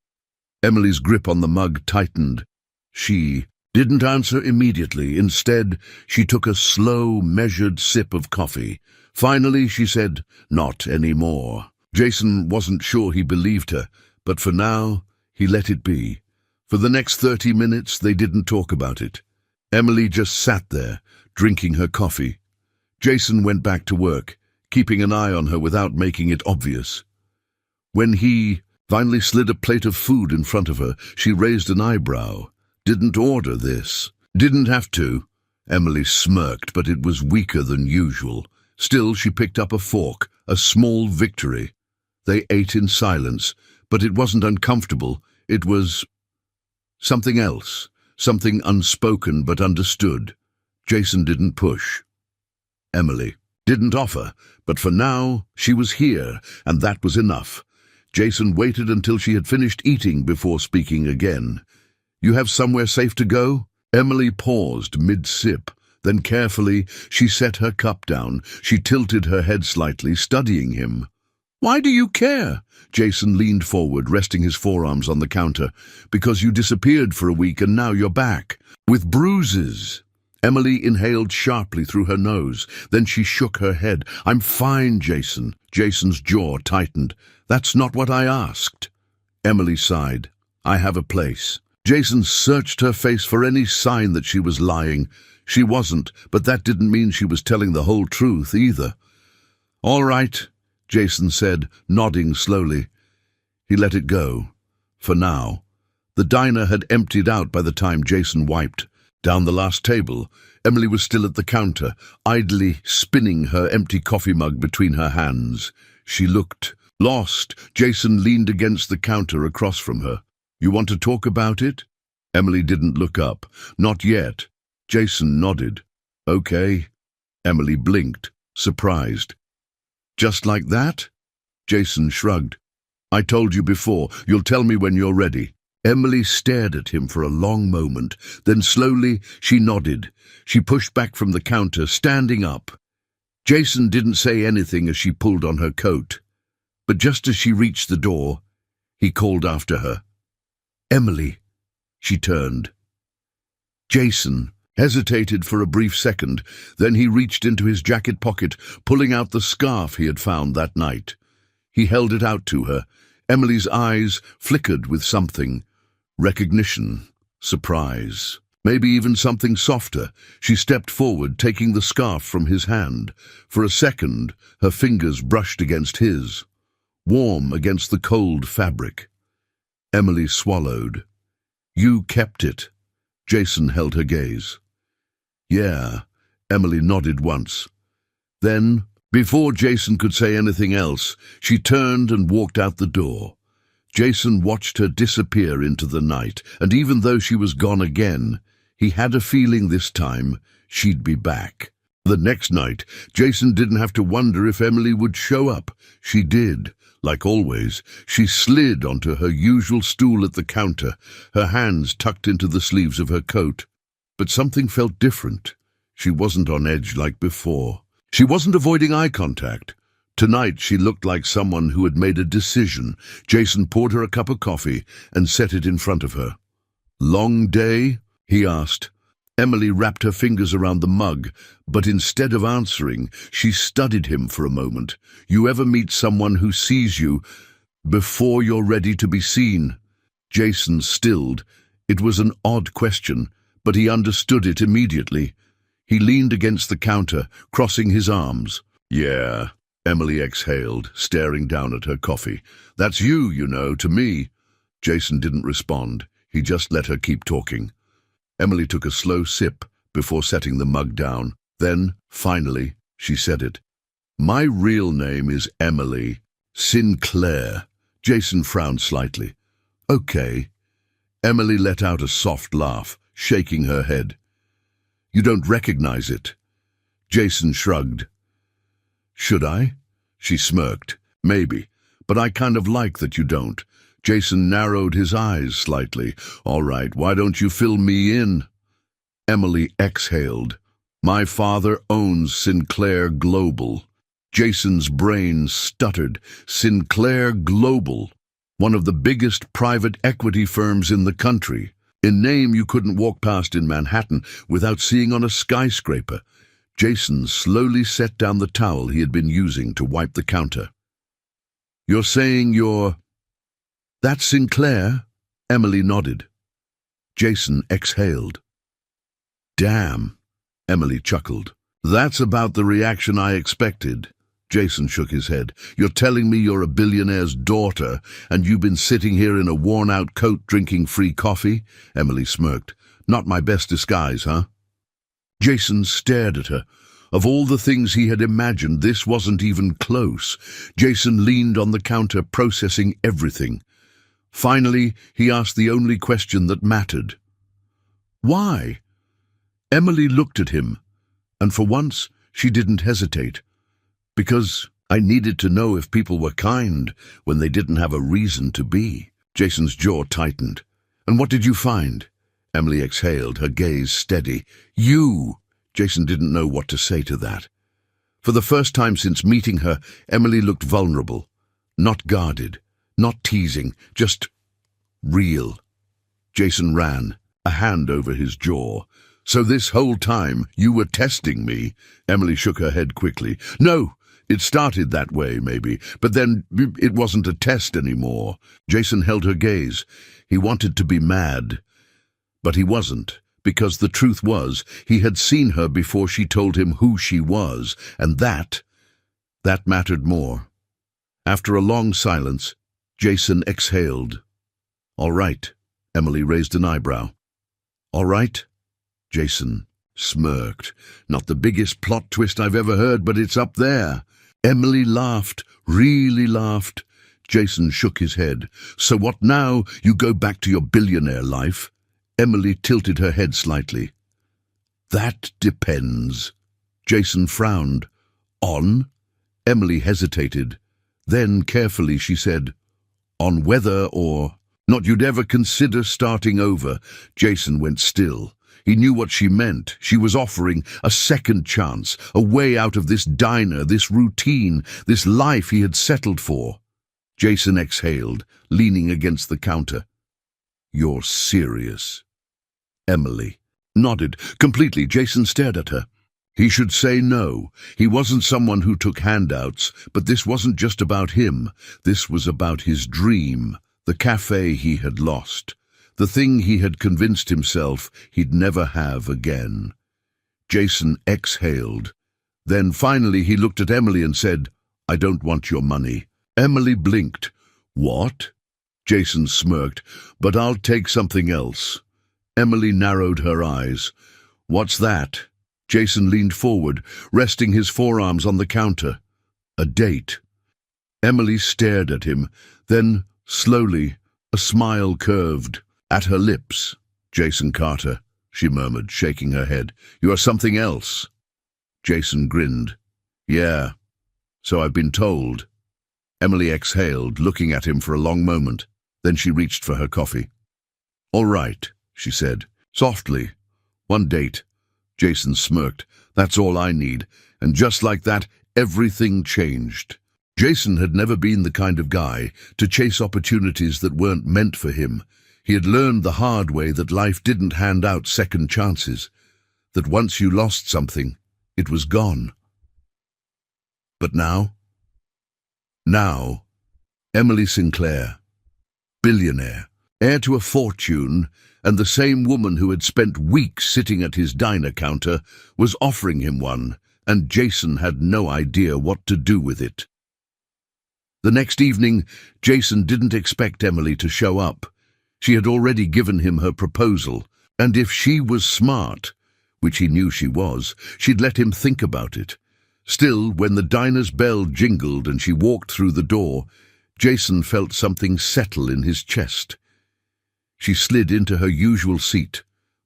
[SPEAKER 1] Emily's grip on the mug tightened. She didn't answer immediately. Instead, she took a slow, measured sip of coffee. Finally, she said, "Not anymore." Jason wasn't sure he believed her, but for now, he let it be. For the next 30 minutes, they didn't talk about it. Emily just sat there, drinking her coffee. Jason went back to work, keeping an eye on her without making it obvious. When he finally slid a plate of food in front of her, she raised an eyebrow. "Didn't order this." "Didn't have to." Emily smirked, but it was weaker than usual. Still, she picked up a fork, a small victory. They ate in silence, but it wasn't uncomfortable. It was something else, something unspoken but understood. Jason didn't push. Emily didn't offer, but for now, she was here, and that was enough. Jason waited until she had finished eating before speaking again. "You have somewhere safe to go?" Emily paused mid-sip. Then carefully, she set her cup down. She tilted her head slightly, studying him. "Why do you care?" Jason leaned forward, resting his forearms on the counter. "Because you disappeared for a week and now you're back. With bruises." Emily inhaled sharply through her nose. Then she shook her head. "I'm fine, Jason." Jason's jaw tightened. "That's not what I asked." Emily sighed. "I have a place." Jason searched her face for any sign that she was lying. She wasn't, but that didn't mean she was telling the whole truth either. "All right," Jason said, nodding slowly. He let it go. For now. The diner had emptied out by the time Jason wiped. Down the last table, Emily was still at the counter, idly spinning her empty coffee mug between her hands. She looked lost. Jason leaned against the counter across from her. "You want to talk about it?" Emily didn't look up. "Not yet." Jason nodded. "Okay." Emily blinked, surprised. "Just like that?" Jason shrugged. "I told you before. You'll tell me when you're ready." Emily stared at him for a long moment. Then slowly she nodded. She pushed back from the counter, standing up. Jason didn't say anything as she pulled on her coat. But just as she reached the door, he called after her. "Emily." She turned. Jason hesitated for a brief second. Then he reached into his jacket pocket, pulling out the scarf he had found that night. He held it out to her. Emily's eyes flickered with something. Recognition, surprise, maybe even something softer. She stepped forward, taking the scarf from his hand. For a second, her fingers brushed against his, warm against the cold fabric. Emily swallowed. "You kept it." Jason held her gaze. "Yeah," Emily nodded once. Then, before Jason could say anything else, she turned and walked out the door. Jason watched her disappear into the night, and even though she was gone again, he had a feeling this time she'd be back. The next night, Jason didn't have to wonder if Emily would show up. She did. Like always, she slid onto her usual stool at the counter, her hands tucked into the sleeves of her coat. But something felt different. She wasn't on edge like before. She wasn't avoiding eye contact. Tonight she looked like someone who had made a decision. Jason poured her a cup of coffee and set it in front of her. "Long day?" he asked. Emily wrapped her fingers around the mug, but instead of answering, she studied him for a moment. "You ever meet someone who sees you before you're ready to be seen?" Jason stilled. It was an odd question, but he understood it immediately. He leaned against the counter, crossing his arms. "Yeah," Emily exhaled, staring down at her coffee. "That's you, you know, to me." Jason didn't respond. He just let her keep talking. Emily took a slow sip before setting the mug down. Then, finally, she said it. "My real name is Emily Sinclair." Jason frowned slightly. "Okay." Emily let out a soft laugh, shaking her head. "You don't recognize it?" Jason shrugged. "Should I?" She smirked. "Maybe, but I kind of like that you don't." Jason narrowed his eyes slightly. "All right, why don't you fill me in?" Emily exhaled. "My father owns Sinclair Global." Jason's brain stuttered. Sinclair Global, one of the biggest private equity firms in the country. A name you couldn't walk past in Manhattan without seeing on a skyscraper. Jason slowly set down the towel he had been using to wipe the counter. "You're saying you're... That's Sinclair?" Emily nodded. Jason exhaled. "Damn," Emily chuckled. "That's about the reaction I expected." Jason shook his head. "You're telling me you're a billionaire's daughter, and you've been sitting here in a worn-out coat drinking free coffee?" Emily smirked. "Not my best disguise, huh?" Jason stared at her. Of all the things he had imagined, this wasn't even close. Jason leaned on the counter, processing everything. Finally, he asked the only question that mattered. "Why?" Emily looked at him, and for once she didn't hesitate. "Because I needed to know if people were kind when they didn't have a reason to be. Jason's jaw tightened. And what did you find? Emily exhaled, her gaze steady. You! Jason didn't know what to say to that. For the first time since meeting her, Emily looked vulnerable. Not guarded, not teasing, just real. Jason ran, a hand over his jaw. So this whole time you were testing me? Emily shook her head quickly. No, it started that way, maybe, but then it wasn't a test anymore. Jason held her gaze. He wanted to be mad, but he wasn't, because the truth was he had seen her before she told him who she was, and that mattered more. After a long silence, Jason exhaled. All right, Emily raised an eyebrow. All right? Jason smirked. Not the biggest plot twist I've ever heard, but it's up there. Emily laughed, really laughed. Jason shook his head. So what now? You go back to your billionaire life? Emily tilted her head slightly. That depends. Jason frowned. On? Emily hesitated. Then, carefully, she said, on whether or not you'd ever consider starting over. Jason went still. He knew what she meant. She was offering a second chance, a way out of this diner, this routine, this life he had settled for. Jason exhaled, leaning against the counter. You're serious? Emily nodded. Completely. Jason stared at her. He should say no. He wasn't someone who took handouts, but this wasn't just about him. This was about his dream, the cafe he had lost. The thing he had convinced himself he'd never have again. Jason exhaled. Then finally he looked at Emily and said, I don't want your money. Emily blinked. What? Jason smirked. But I'll take something else. Emily narrowed her eyes. What's that? Jason leaned forward, resting his forearms on the counter. A date. Emily stared at him. Then, slowly, a smile curved. At her lips. Jason Carter, she murmured, shaking her head. You are something else. Jason grinned. Yeah, so I've been told. Emily exhaled, looking at him for a long moment. Then she reached for her coffee. All right, she said, softly. One date. Jason smirked. That's all I need. And just like that, everything changed. Jason had never been the kind of guy to chase opportunities that weren't meant for him. He had learned the hard way that life didn't hand out second chances, that once you lost something, it was gone. But now, Emily Sinclair, billionaire, heir to a fortune, and the same woman who had spent weeks sitting at his diner counter was offering him one, and Jason had no idea what to do with it. The next evening, Jason didn't expect Emily to show up. She had already given him her proposal, and if she was smart, which he knew she was, she'd let him think about it. Still, when the diner's bell jingled and she walked through the door, Jason felt something settle in his chest. She slid into her usual seat,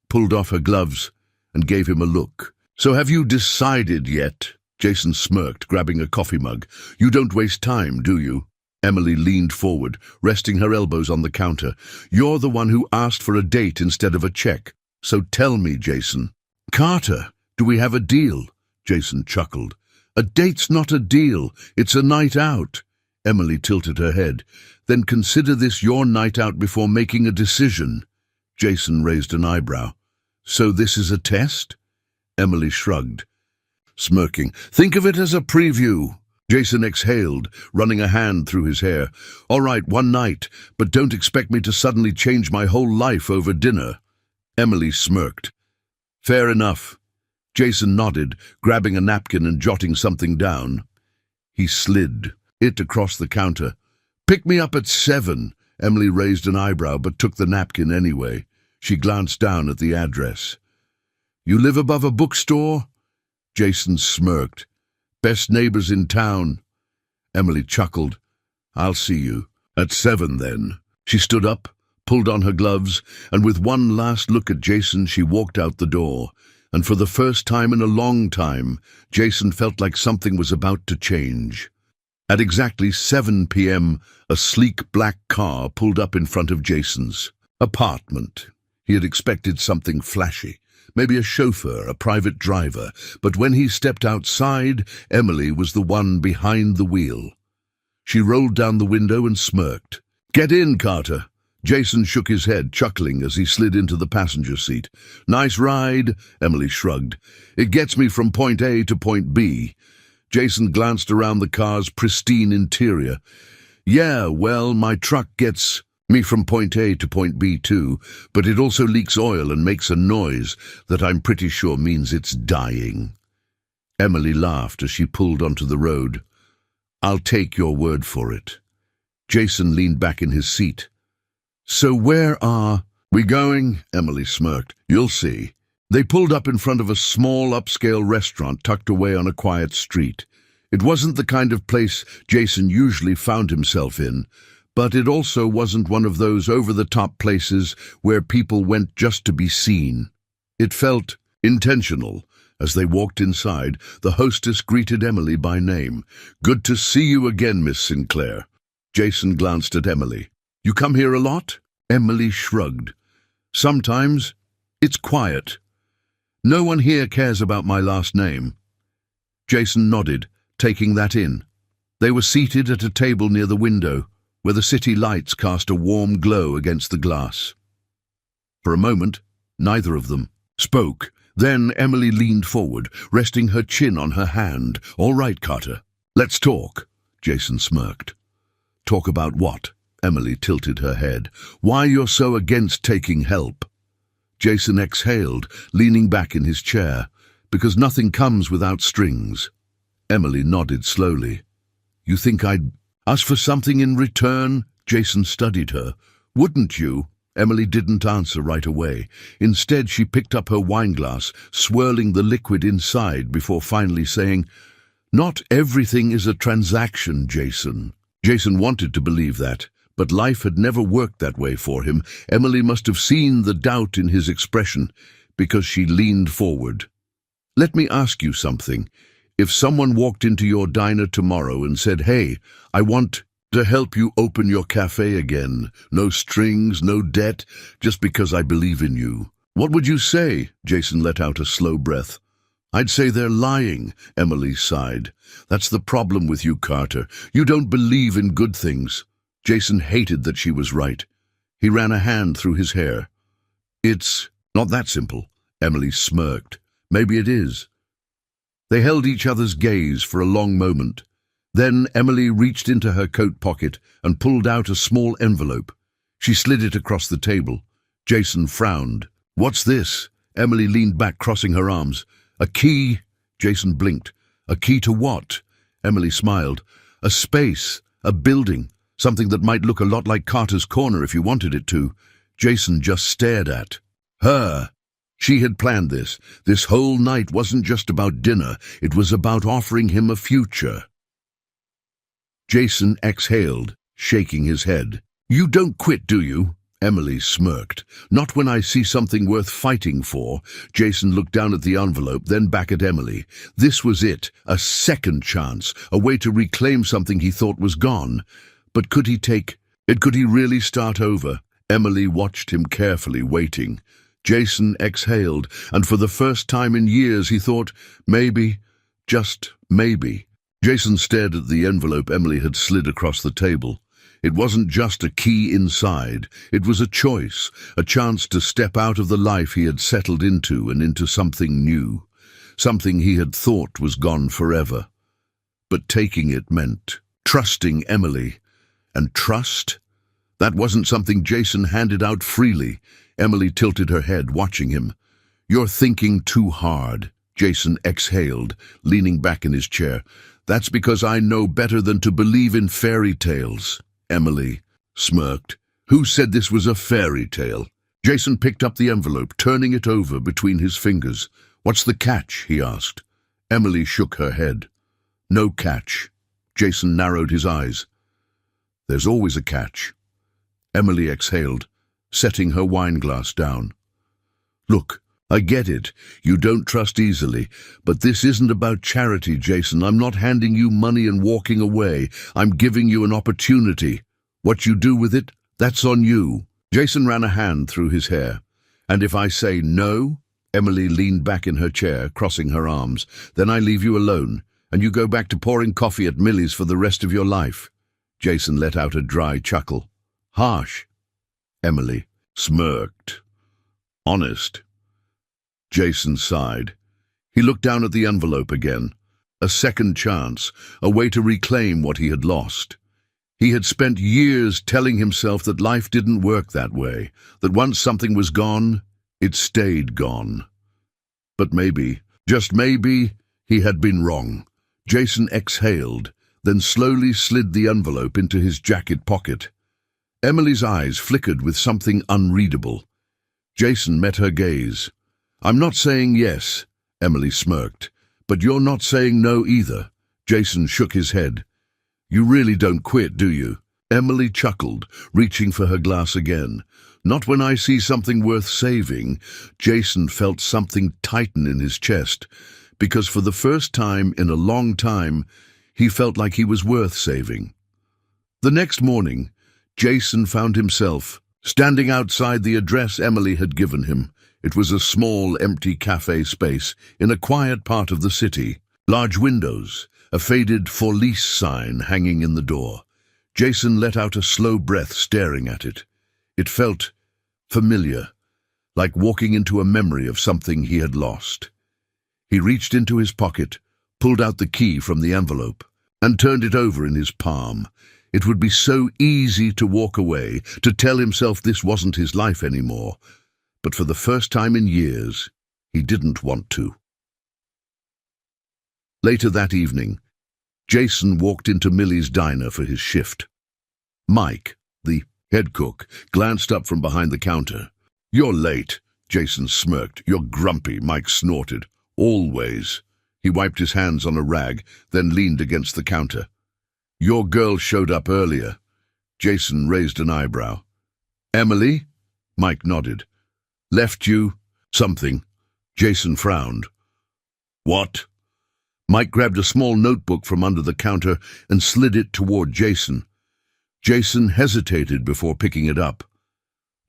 [SPEAKER 1] pulled off her gloves, and gave him a look. So have you decided yet? Jason smirked, grabbing a coffee mug. You don't waste time, do you? Emily leaned forward, resting her elbows on the counter. You're the one who asked for a date instead of a check. So tell me, Jason. Carter, do we have a deal? Jason chuckled. A date's not a deal. It's a night out. Emily tilted her head. Then consider this your night out before making a decision. Jason raised an eyebrow. So this is a test? Emily shrugged, smirking. Think of it as a preview. Jason exhaled, running a hand through his hair. All right, one night, but don't expect me to suddenly change my whole life over dinner. Emily smirked. Fair enough. Jason nodded, grabbing a napkin and jotting something down. He slid it across the counter. Pick me up at 7. Emily raised an eyebrow but took the napkin anyway. She glanced down at the address. You live above a bookstore? Jason smirked. Best neighbors in town. Emily chuckled. I'll see you. At 7, then. She stood up, pulled on her gloves, and with one last look at Jason, she walked out the door. And for the first time in a long time, Jason felt like something was about to change. At exactly 7 p.m., a sleek black car pulled up in front of Jason's apartment. He had expected something flashy, maybe a chauffeur, a private driver, but when he stepped outside, Emily was the one behind the wheel. She rolled down the window and smirked. "Get in, Carter." Jason shook his head, chuckling as he slid into the passenger seat. "Nice ride," Emily shrugged. "It gets me from point A to point B." Jason glanced around the car's pristine interior. "Yeah, well, my truck gets me from point A to point B too, but it also leaks oil and makes a noise that I'm pretty sure means it's dying." Emily laughed as she pulled onto the road. "I'll take your word for it." Jason leaned back in his seat. "So where are we going?" Emily smirked. "You'll see." They pulled up in front of a small upscale restaurant tucked away on a quiet street. It wasn't the kind of place Jason usually found himself in, but it also wasn't one of those over-the-top places where people went just to be seen. It felt intentional. As they walked inside, the hostess greeted Emily by name. "Good to see you again, Miss Sinclair." Jason glanced at Emily. "You come here a lot?" Emily shrugged. "Sometimes. It's quiet. No one here cares about my last name." Jason nodded, taking that in. They were seated at a table near the window, where the city lights cast a warm glow against the glass. For a moment, neither of them spoke. Then Emily leaned forward, resting her chin on her hand. "All right, Carter. Let's talk." Jason smirked. "Talk about what?" Emily tilted her head. "Why you're so against taking help." Jason exhaled, leaning back in his chair. "Because nothing comes without strings." Emily nodded slowly. "You think I'd ask for something in return?" Jason studied her. "Wouldn't you?" Emily didn't answer right away. Instead, she picked up her wineglass, swirling the liquid inside before finally saying, "Not everything is a transaction, Jason." Jason wanted to believe that, but life had never worked that way for him. Emily must have seen the doubt in his expression, because she leaned forward. "Let me ask you something. If someone walked into your diner tomorrow and said, 'Hey, I want to help you open your cafe again. No strings, no debt, just because I believe in you,' what would you say?" Jason let out a slow breath. "I'd say they're lying," Emily sighed. "That's the problem with you, Carter. You don't believe in good things." Jason hated that she was right. He ran a hand through his hair. "It's not that simple," Emily smirked. "Maybe it is." They held each other's gaze for a long moment. Then Emily reached into her coat pocket and pulled out a small envelope. She slid it across the table. Jason frowned. "What's this?" Emily leaned back, crossing her arms. "A key?" Jason blinked. "A key to what?" Emily smiled. "A space, a building. Something that might look a lot like Carter's Corner if you wanted it to." Jason just stared at her. She had planned this. This whole night wasn't just about dinner. It was about offering him a future. Jason exhaled, shaking his head. "You don't quit, do you?" Emily smirked. "Not when I see something worth fighting for." Jason looked down at the envelope, then back at Emily. This was it, a second chance, a way to reclaim something he thought was gone. But could he take it? Could he really start over? Emily watched him carefully, waiting. Jason exhaled, and for the first time in years he thought, maybe, just maybe. Jason stared at the envelope Emily had slid across the table. It wasn't just a key inside. It was a choice, a chance to step out of the life he had settled into and into something new, something he had thought was gone forever. But taking it meant trusting Emily. And trust? That wasn't something Jason handed out freely. Emily tilted her head, watching him. "You're thinking too hard." Jason exhaled, leaning back in his chair. "That's because I know better than to believe in fairy tales." Emily smirked. "Who said this was a fairy tale?" Jason picked up the envelope, turning it over between his fingers. "What's the catch?" he asked. Emily shook her head. "No catch." Jason narrowed his eyes. "There's always a catch." Emily exhaled, setting her wineglass down. "Look, I get it. You don't trust easily. But this isn't about charity, Jason. I'm not handing you money and walking away. I'm giving you an opportunity. What you do with it, that's on you. Jason ran a hand through his hair. And if I say no? Emily leaned back in her chair, crossing her arms. Then I leave you alone, and you go back to pouring coffee at Millie's for the rest of your life. Jason let out a dry chuckle. Harsh. Emily smirked. Honest. Jason sighed. He looked down at the envelope again. A second chance, a way to reclaim what he had lost. He had spent years telling himself that life didn't work that way, that once something was gone, it stayed gone. But maybe, just maybe, he had been wrong. Jason exhaled, then slowly slid the envelope into his jacket pocket. Emily's eyes flickered with something unreadable. Jason met her gaze. I'm not saying yes, Emily smirked, but you're not saying no either. Jason shook his head. You really don't quit, do you? Emily chuckled, reaching for her glass again. Not when I see something worth saving. Jason felt something tighten in his chest, because for the first time in a long time, he felt like he was worth saving. The next morning, Jason found himself standing outside the address Emily had given him. It was a small, empty cafe space in a quiet part of the city. Large windows, a faded "For Lease" sign hanging in the door. Jason let out a slow breath staring at it. It felt familiar, like walking into a memory of something he had lost. He reached into his pocket, pulled out the key from the envelope, and turned it over in his palm. It would be so easy to walk away, to tell himself this wasn't his life anymore. But for the first time in years, he didn't want to. Later that evening, Jason walked into Millie's diner for his shift. Mike, the head cook, glanced up from behind the counter. You're late, Jason smirked. You're grumpy, Mike snorted. Always. He wiped his hands on a rag, then leaned against the counter. Your girl showed up earlier. Jason raised an eyebrow. Emily? Mike nodded. Left you something. Jason frowned. What? Mike grabbed a small notebook from under the counter and slid it toward Jason. Jason hesitated before picking it up.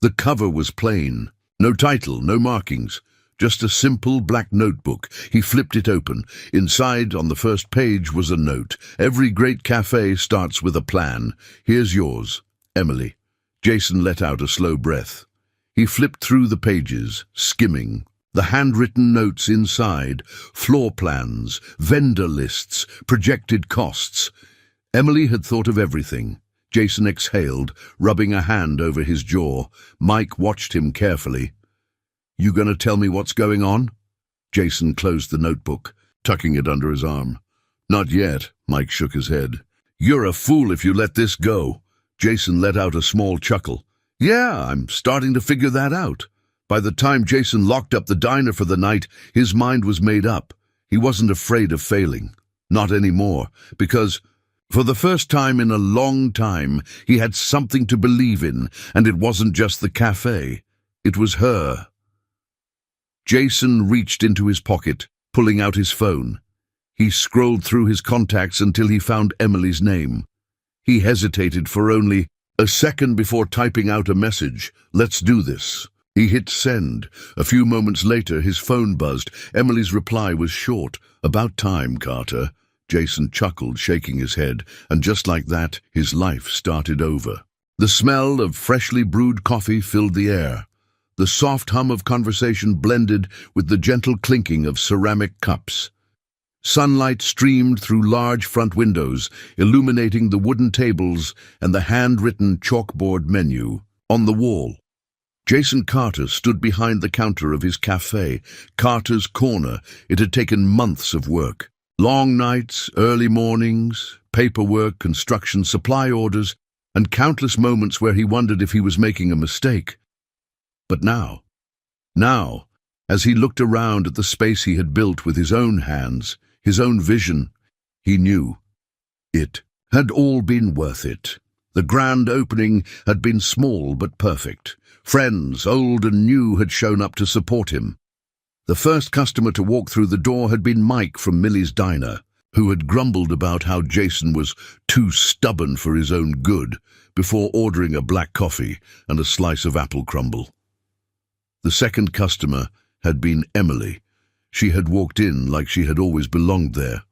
[SPEAKER 1] The cover was plain. No title, no markings. Just a simple black notebook. He flipped it open. Inside, on the first page, was a note. Every great cafe starts with a plan. Here's yours, Emily. Jason let out a slow breath. He flipped through the pages, skimming. The handwritten notes inside, floor plans, vendor lists, projected costs. Emily had thought of everything. Jason exhaled, rubbing a hand over his jaw. Mike watched him carefully. You gonna tell me what's going on? Jason closed the notebook, tucking it under his arm. Not yet, Mike shook his head. You're a fool if you let this go. Jason let out a small chuckle. Yeah, I'm starting to figure that out. By the time Jason locked up the diner for the night, his mind was made up. He wasn't afraid of failing. Not anymore, because for the first time in a long time, he had something to believe in, and it wasn't just the cafe. It was her. Jason reached into his pocket, pulling out his phone. He scrolled through his contacts until he found Emily's name. He hesitated for only a second before typing out a message. Let's do this. He hit send. A few moments later, his phone buzzed. Emily's reply was short. About time, Carter. Jason chuckled, shaking his head, and just like that, his life started over. The smell of freshly brewed coffee filled the air. The soft hum of conversation blended with the gentle clinking of ceramic cups. Sunlight streamed through large front windows, illuminating the wooden tables and the handwritten chalkboard menu. On the wall, Jason Carter stood behind the counter of his cafe. Carter's Corner. It had taken months of work. Long nights, early mornings, paperwork, construction, supply orders, and countless moments where he wondered if he was making a mistake. But now, as he looked around at the space he had built with his own hands, his own vision, he knew it had all been worth it. The grand opening had been small but perfect. Friends, old and new, had shown up to support him. The first customer to walk through the door had been Mike from Millie's Diner, who had grumbled about how Jason was too stubborn for his own good before ordering a black coffee and a slice of apple crumble. The second customer had been Emily. She had walked in like she had always belonged there,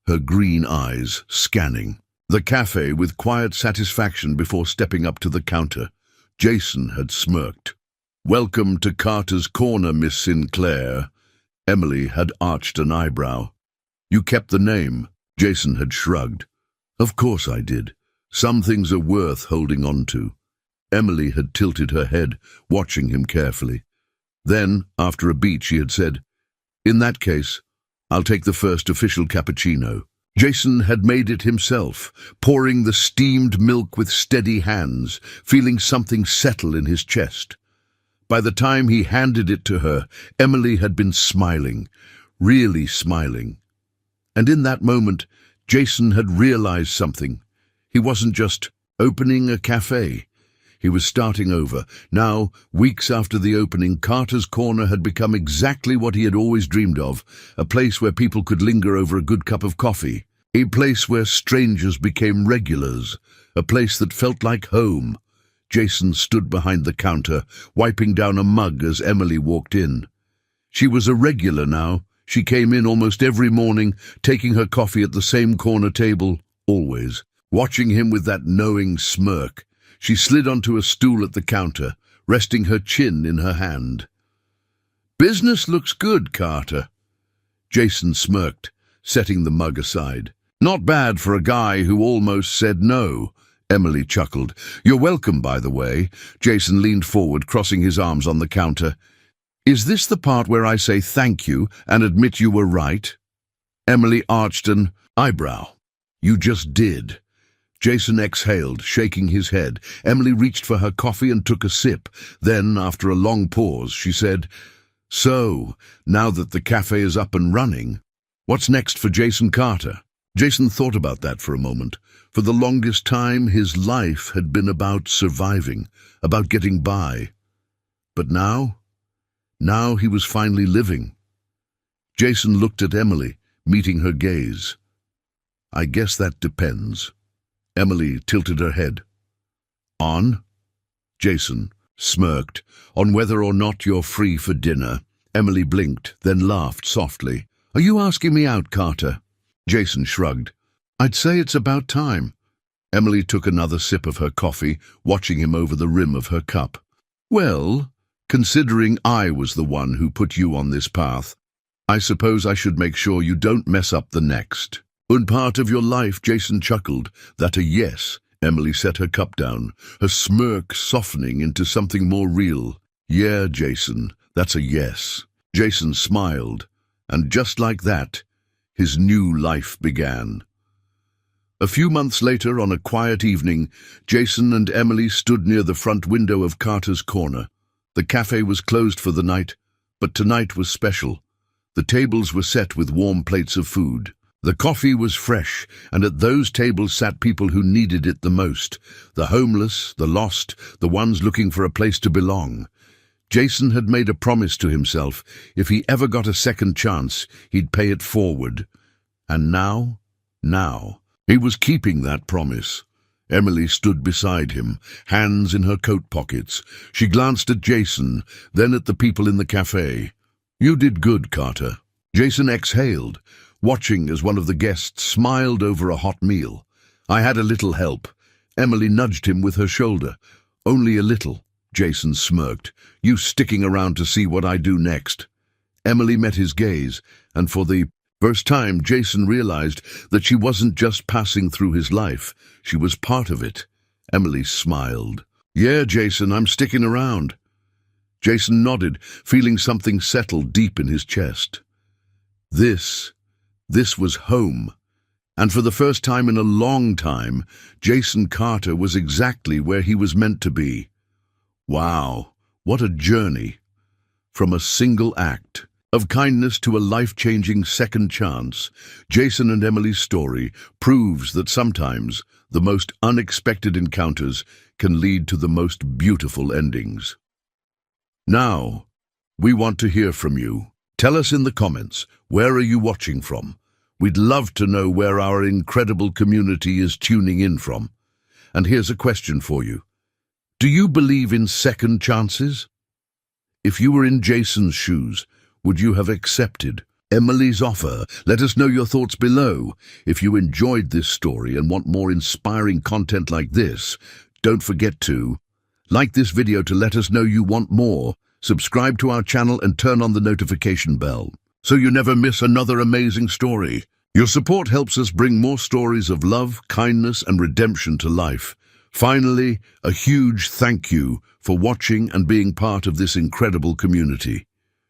[SPEAKER 1] her green eyes scanning the cafe with quiet satisfaction before stepping up to the counter. Jason had smirked. "Welcome to Carter's Corner, Miss Sinclair." Emily had arched an eyebrow. "You kept the name." Jason had shrugged. "Of course I did. Some things are worth holding on to." Emily had tilted her head, watching him carefully. Then, after a beat, she had said, "In that case, I'll take the first official cappuccino." Jason had made it himself, pouring the steamed milk with steady hands, feeling something settle in his chest. By the time he handed it to her, Emily had been smiling, really smiling. And in that moment, Jason had realized something. He wasn't just opening a cafe. He was starting over. Now, weeks after the opening, Carter's Corner had become exactly what he had always dreamed of, a place where people could linger over a good cup of coffee, a place where strangers became regulars, a place that felt like home. Jason stood behind the counter, wiping down a mug as Emily walked in. She was a regular now. She came in almost every morning, taking her coffee at the same corner table, always. Watching him with that knowing smirk, she slid onto a stool at the counter, resting her chin in her hand. "Business looks good, Carter." Jason smirked, setting the mug aside. "Not bad for a guy who almost said no." Emily chuckled. "You're welcome, by the way." Jason leaned forward, crossing his arms on the counter. "Is this the part where I say thank you and admit you were right?" Emily arched an eyebrow. "You just did." Jason exhaled, shaking his head. Emily reached for her coffee and took a sip. Then, after a long pause, she said, "So, now that the cafe is up and running, what's next for Jason Carter?" Jason thought about that for a moment. For the longest time, his life had been about surviving, about getting by. But now he was finally living. Jason looked at Emily, meeting her gaze. "I guess that depends." Emily tilted her head. "On?" Jason smirked. "On whether or not you're free for dinner." Emily blinked, then laughed softly. "Are you asking me out, Carter?" Jason shrugged. "I'd say it's about time." Emily took another sip of her coffee, watching him over the rim of her cup. "Well, considering I was the one who put you on this path, I suppose I should make sure you don't mess up the next." "Un part of your life," Jason chuckled. "That a yes." Emily set her cup down, her smirk softening into something more real. "Yeah, Jason, that's a yes." Jason smiled, and just like that, his new life began. A few months later, on a quiet evening, Jason and Emily stood near the front window of Carter's Corner. The cafe was closed for the night, but tonight was special. The tables were set with warm plates of food. The coffee was fresh, and at those tables sat people who needed it the most. The homeless, the lost, the ones looking for a place to belong. Jason had made a promise to himself. If he ever got a second chance, he'd pay it forward. And now, he was keeping that promise. Emily stood beside him, hands in her coat pockets. She glanced at Jason, then at the people in the cafe. "You did good, Carter." Jason exhaled, watching as one of the guests smiled over a hot meal. "I had a little help." Emily nudged him with her shoulder. "Only a little." Jason smirked. "You sticking around to see what I do next." Emily met his gaze, and for the first time Jason realized that she wasn't just passing through his life, she was part of it. Emily smiled. "Yeah, Jason, I'm sticking around." Jason nodded, feeling something settle deep in his chest. This was home. And for the first time in a long time, Jason Carter was exactly where he was meant to be. Wow, what a journey. From a single act of kindness to a life-changing second chance, Jason and Emily's story proves that sometimes the most unexpected encounters can lead to the most beautiful endings. Now, we want to hear from you. Tell us in the comments, where are you watching from? We'd love to know where our incredible community is tuning in from. And here's a question for you. Do you believe in second chances? If you were in Jason's shoes, would you have accepted Emily's offer? Let us know your thoughts below. If you enjoyed this story and want more inspiring content like this, don't forget to like this video to let us know you want more, subscribe to our channel and turn on the notification bell so you never miss another amazing story. Your support helps us bring more stories of love, kindness and redemption to life. Finally, a huge thank you for watching and being part of this incredible community.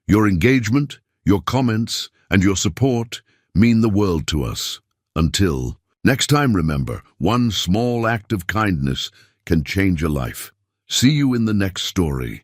[SPEAKER 1] Your engagement, your comments, and your support mean the world to us. Until next time, remember, one small act of kindness can change a life. See you in the next story.